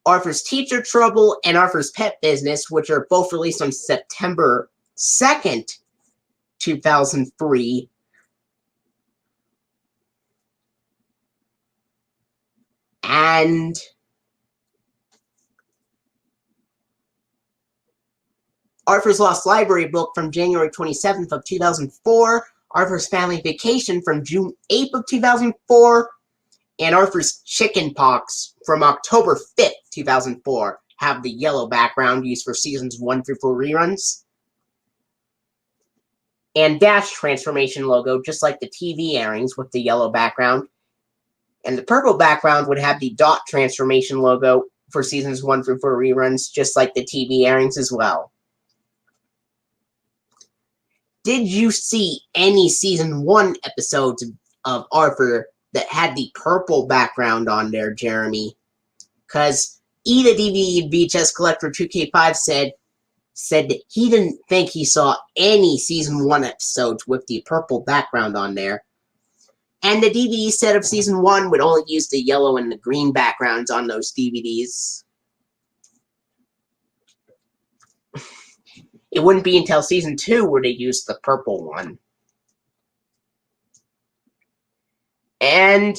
Arthur's Teacher Trouble and Arthur's Pet Business, which are both released on September 2nd, 2003. And Arthur's Lost Library book from January 27th of 2004, Arthur's Family Vacation from June 8th of 2004, and Arthur's Chicken Pox from October 5th, 2004 have the yellow background used for seasons 1 through 4 reruns. And Dash transformation logo, just like the TV airings with the yellow background. And the purple background would have the dot transformation logo for seasons 1 through 4 reruns, just like the TV airings as well. Did you see any season 1 episodes of Arthur that had the purple background on there, Jeremy? Because Eda DVD VHS Collector 2K5 said that he didn't think he saw any season 1 episodes with the purple background on there. And the DVD set of season 1 would only use the yellow and the green backgrounds on those DVDs. It wouldn't be until season 2 where they used the purple one. And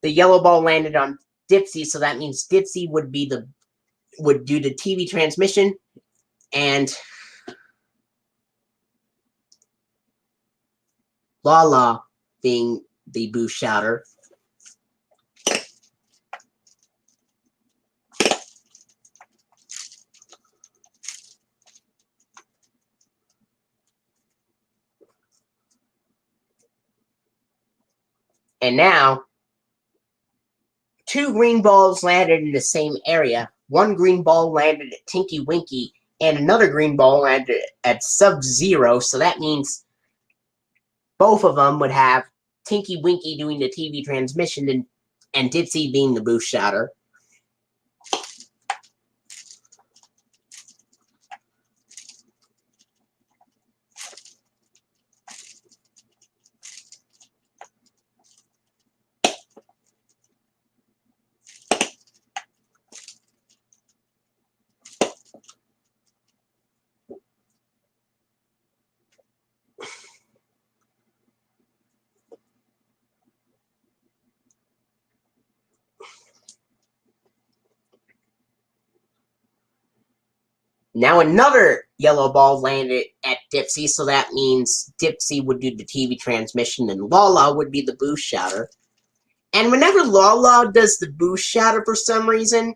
the yellow ball landed on Dipsy, so that means Dipsy would do the TV transmission, and Lala being the boost shouter. And now, 2 green balls landed in the same area. 1 green ball landed at Tinky Winky, and another green ball landed at Sub-Zero, so that means both of them would have Tinky Winky doing the TV transmission and Dipsy being the boost shouter. Now another yellow ball landed at Dipsy, so that means Dipsy would do the TV transmission and Lala would be the boost shouter. And whenever Lala does the boost shouter for some reason,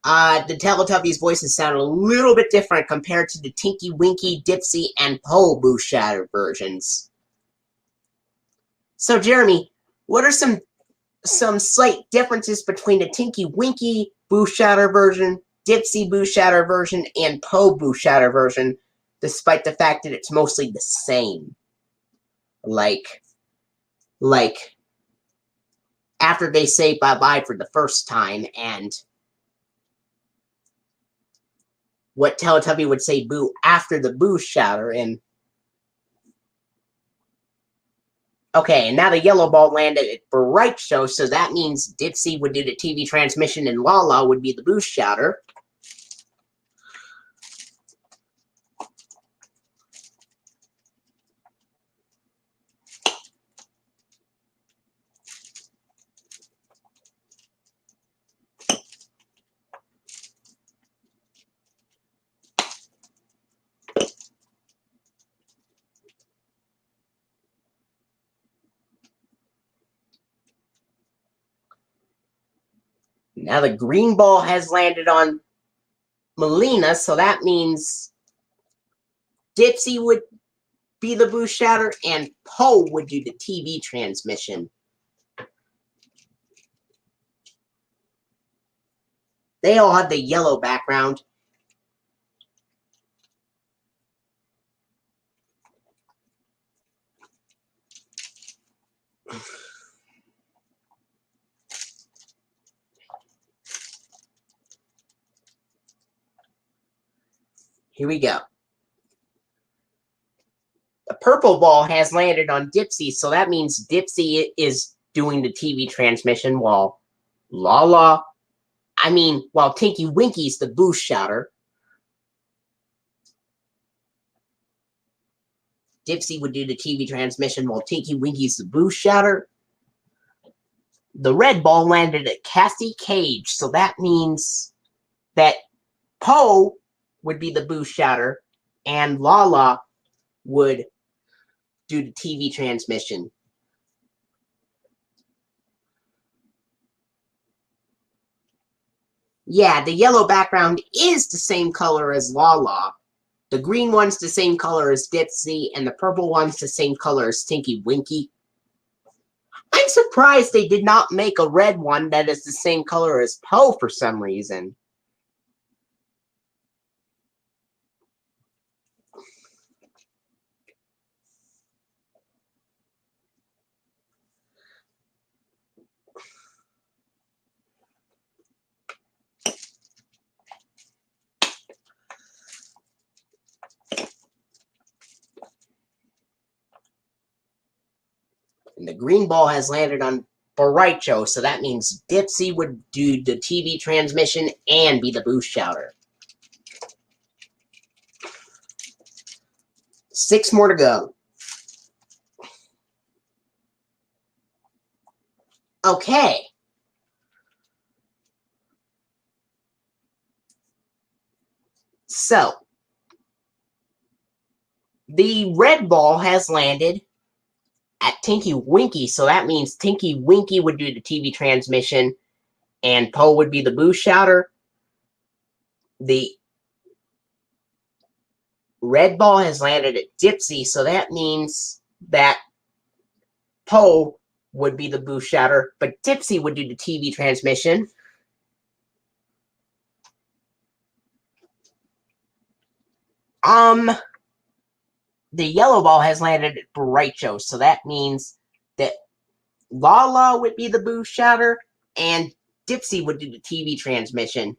the Teletubbies' voices sound a little bit different compared to the Tinky Winky, Dipsy, and Po boost shouter versions. So Jeremy, what are some slight differences between the Tinky Winky boost shouter version, Dipsy boost shouter version, and Po boost shouter version, despite the fact that it's mostly the same? Like after they say bye-bye for the first time, and what Teletubby would say boo after the boost shouter, and okay, and now the yellow ball landed at Bright Show, so that means Dipsy would do the TV transmission and Lala would be the boost shouter. Now the green ball has landed on Melina, so that means Dipsy would be the boost shouter and Po would do the TV transmission. They all have the yellow background. Here we go. The purple ball has landed on Dipsy, so that means Dipsy is doing the TV transmission while Tinky Winky's the boost shouter. Dipsy would do the TV transmission while Tinky Winky's the boost shouter. The red ball landed at Cassie Cage, so that means that Po would be the boost shouter and Lala would do the TV transmission. Yeah, the yellow background is the same color as Lala. The green one's the same color as Dipsy, and the purple one's the same color as Tinky Winky. I'm surprised they did not make a red one that is the same color as Po for some reason. And the green ball has landed on Boraicho, so that means Dipsy would do the TV transmission and be the boost shouter. 6 more to go. Okay. So, the red ball has landed at Tinky Winky, so that means Tinky Winky would do the TV transmission and Po would be the boost shouter. The red ball has landed at Dipsy, so that means that Po would be the boost shouter, but Dipsy would do the TV transmission. The yellow ball has landed at Bright-Cho, so that means that Lala would be the boost shouter, and Dipsy would do the TV transmission.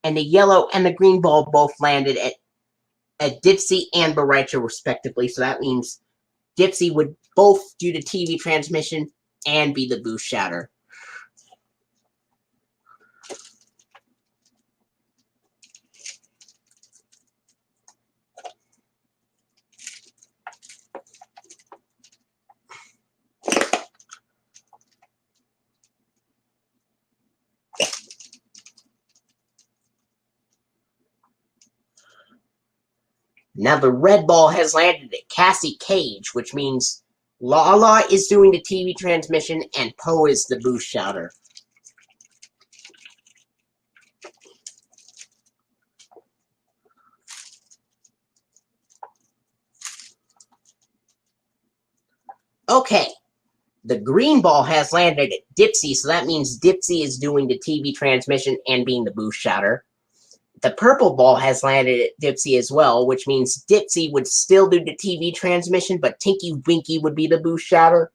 And the yellow and the green ball both landed at Dipsy and Bright-Cho respectively, so that means Dipsy would both do the TV transmission and be the boost shouter. Now the red ball has landed at Cassie Cage, which means Lala is doing the TV transmission and Poe is the boost shouter. Okay, the green ball has landed at Dipsy, so that means Dipsy is doing the TV transmission and being the boost shouter. The purple ball has landed at Dipsy as well, which means Dipsy would still do the TV transmission, but Tinky Winky would be the boost shouter.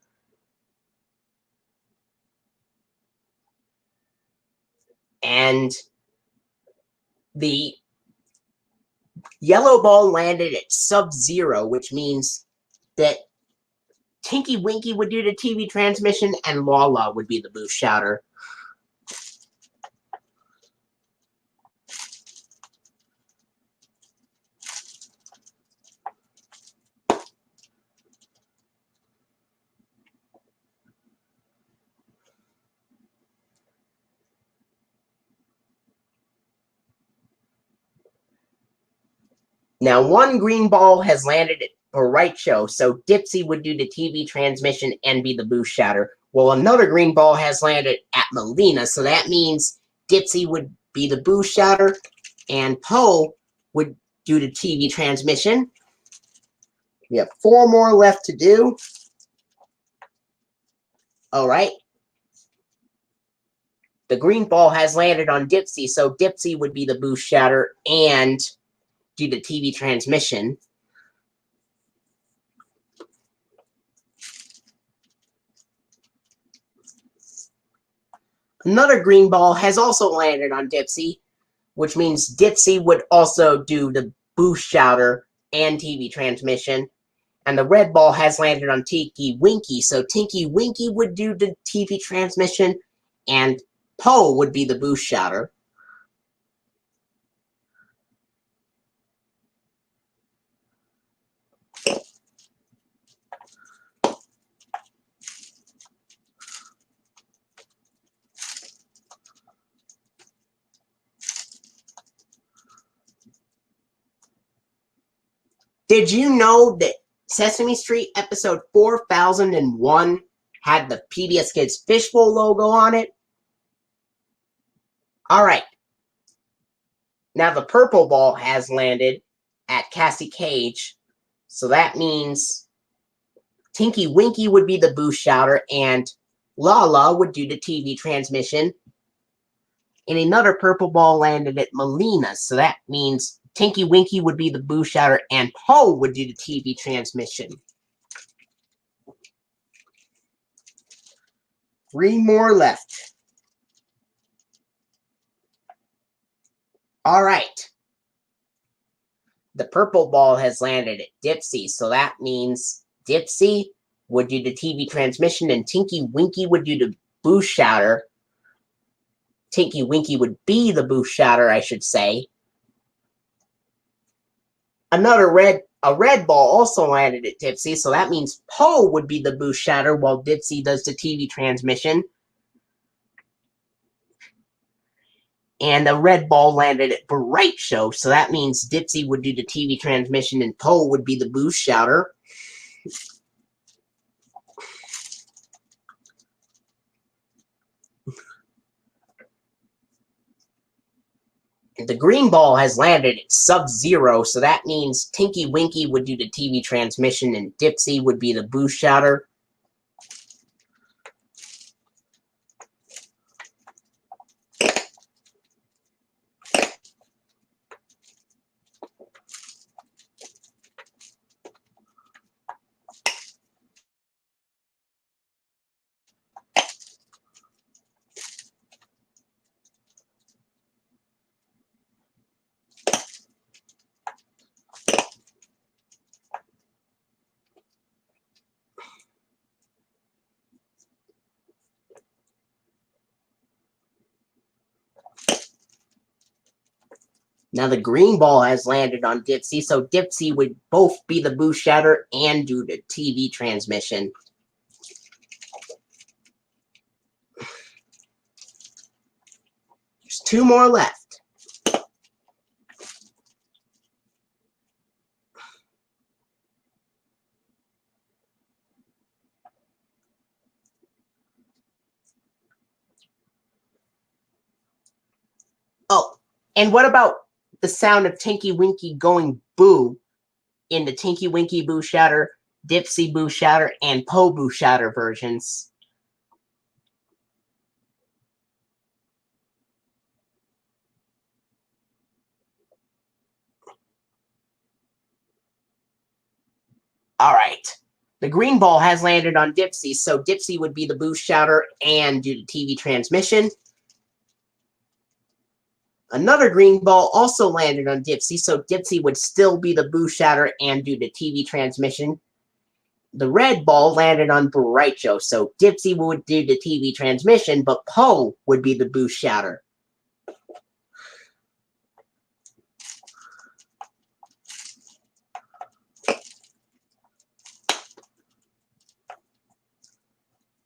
And the yellow ball landed at Sub-Zero, which means that Tinky Winky would do the TV transmission and Lala would be the boost shouter. Now, one green ball has landed at Bright-Cho, so Dipsy would do the TV transmission and be the boost shouter. Well, another green ball has landed at Melina, so that means Dipsy would be the boost shouter, and Poe would do the TV transmission. We have 4 more left to do. All right. The green ball has landed on Dipsy, so Dipsy would be the boost shouter and do the TV transmission. Another green ball has also landed on Dipsy, which means Dipsy would also do the boost shouter and TV transmission. And the red ball has landed on Tinky Winky, so Tinky Winky would do the TV transmission, and Poe would be the boost shouter. Did you know that Sesame Street episode 4001 had the PBS Kids Fishbowl logo on it? All right. Now the purple ball has landed at Cassie Cage, so that means Tinky Winky would be the boost shouter and Lala would do the TV transmission. And another purple ball landed at Melina, so that means Tinky Winky would be the boost shouter and Poe would do the TV transmission. 3 more left. All right. The purple ball has landed at Dipsy, so that means Dipsy would do the TV transmission and Tinky Winky would do the boost shouter. Tinky Winky would be the boost shouter, I should say. A red ball also landed at Dipsy, so that means Poe would be the boost shouter while Dipsy does the TV transmission. And a red ball landed at Bright-Cho, so that means Dipsy would do the TV transmission and Poe would be the boost shouter. The green ball has landed at Sub-Zero, so that means Tinky Winky would do the TV transmission and Dipsy would be the boost shouter. Now the green ball has landed on Dipsy, so Dipsy would both be the boost shatter and do the TV transmission. There's 2 more left. Oh, and what about the sound of Tinky Winky going boo in the Tinky Winky Boo Shatter, Dipsy Boo Shatter, and Po Boo Shatter versions? All right. The green ball has landed on Dipsy, so Dipsy would be the boost shouter and do the TV transmission. Another green ball also landed on Dipsy, so Dipsy would still be the boost shouter and do the TV transmission. The red ball landed on Bright-Jo, so Dipsy would do the TV transmission, but Po would be the boost shouter.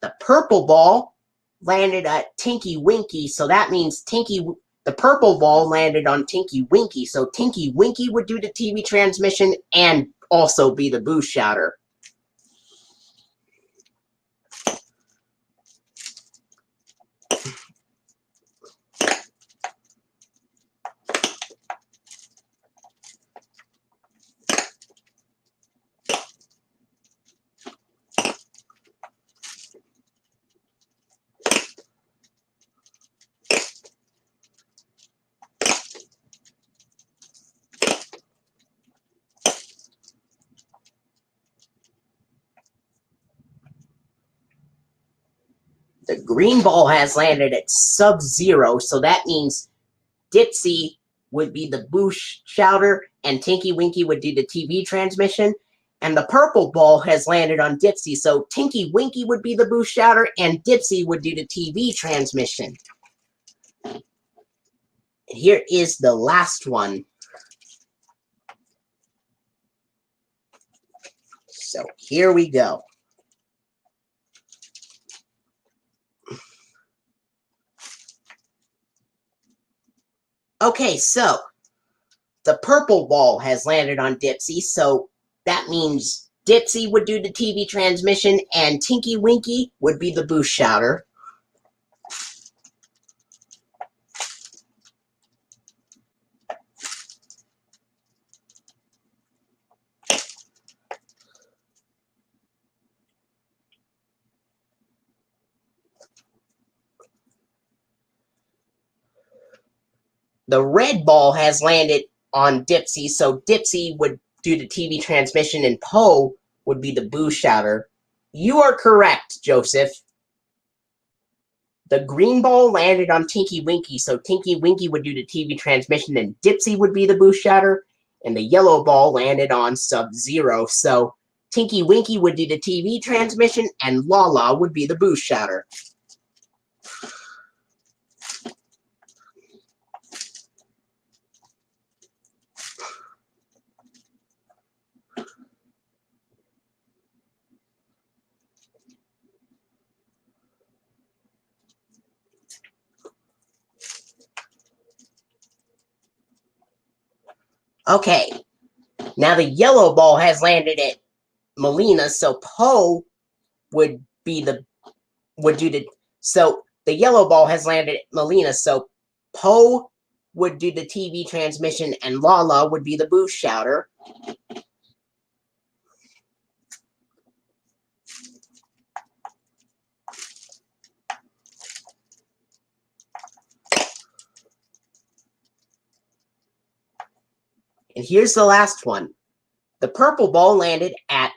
The purple ball landed at Tinky Winky, so that means the purple ball landed on Tinky Winky, so Tinky Winky would do the TV transmission and also be the boost shouter. The green ball has landed at Sub-Zero, so that means Dipsy would be the boost shouter and Tinky Winky would do the TV transmission. And the purple ball has landed on Dipsy, so Tinky Winky would be the boost shouter and Dipsy would do the TV transmission. And here is the last one. So here we go. Okay, so the purple ball has landed on Dipsy, so that means Dipsy would do the TV transmission and Tinky Winky would be the boost shouter. The red ball has landed on Dipsy, so Dipsy would do the TV transmission and Po would be the boost shouter. You are correct, Joseph. The green ball landed on Tinky Winky, so Tinky Winky would do the TV transmission and Dipsy would be the boost shouter. And the yellow ball landed on Sub-Zero, so Tinky Winky would do the TV transmission and Lala would be the boost shouter. Okay, now the yellow ball has landed at Melina, so Po would do the, so the yellow ball has landed at Melina, so Po would do the TV transmission and Lala would be the boost shouter. And here's the last one. The purple ball landed at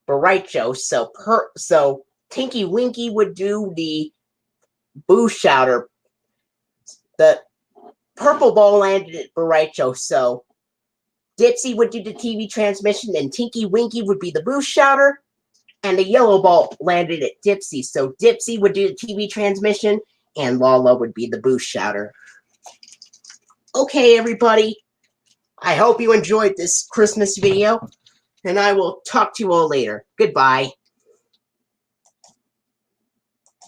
Bright-Jo, so Tinky Winky would do the boost shouter. The purple ball landed at Bright-Jo, so Dipsy would do the TV transmission and Tinky Winky would be the boost shouter. And the yellow ball landed at Dipsy, so Dipsy would do the TV transmission and Lala would be the boost shouter. Okay, everybody. I hope you enjoyed this Christmas video, and I will talk to you all later. Goodbye.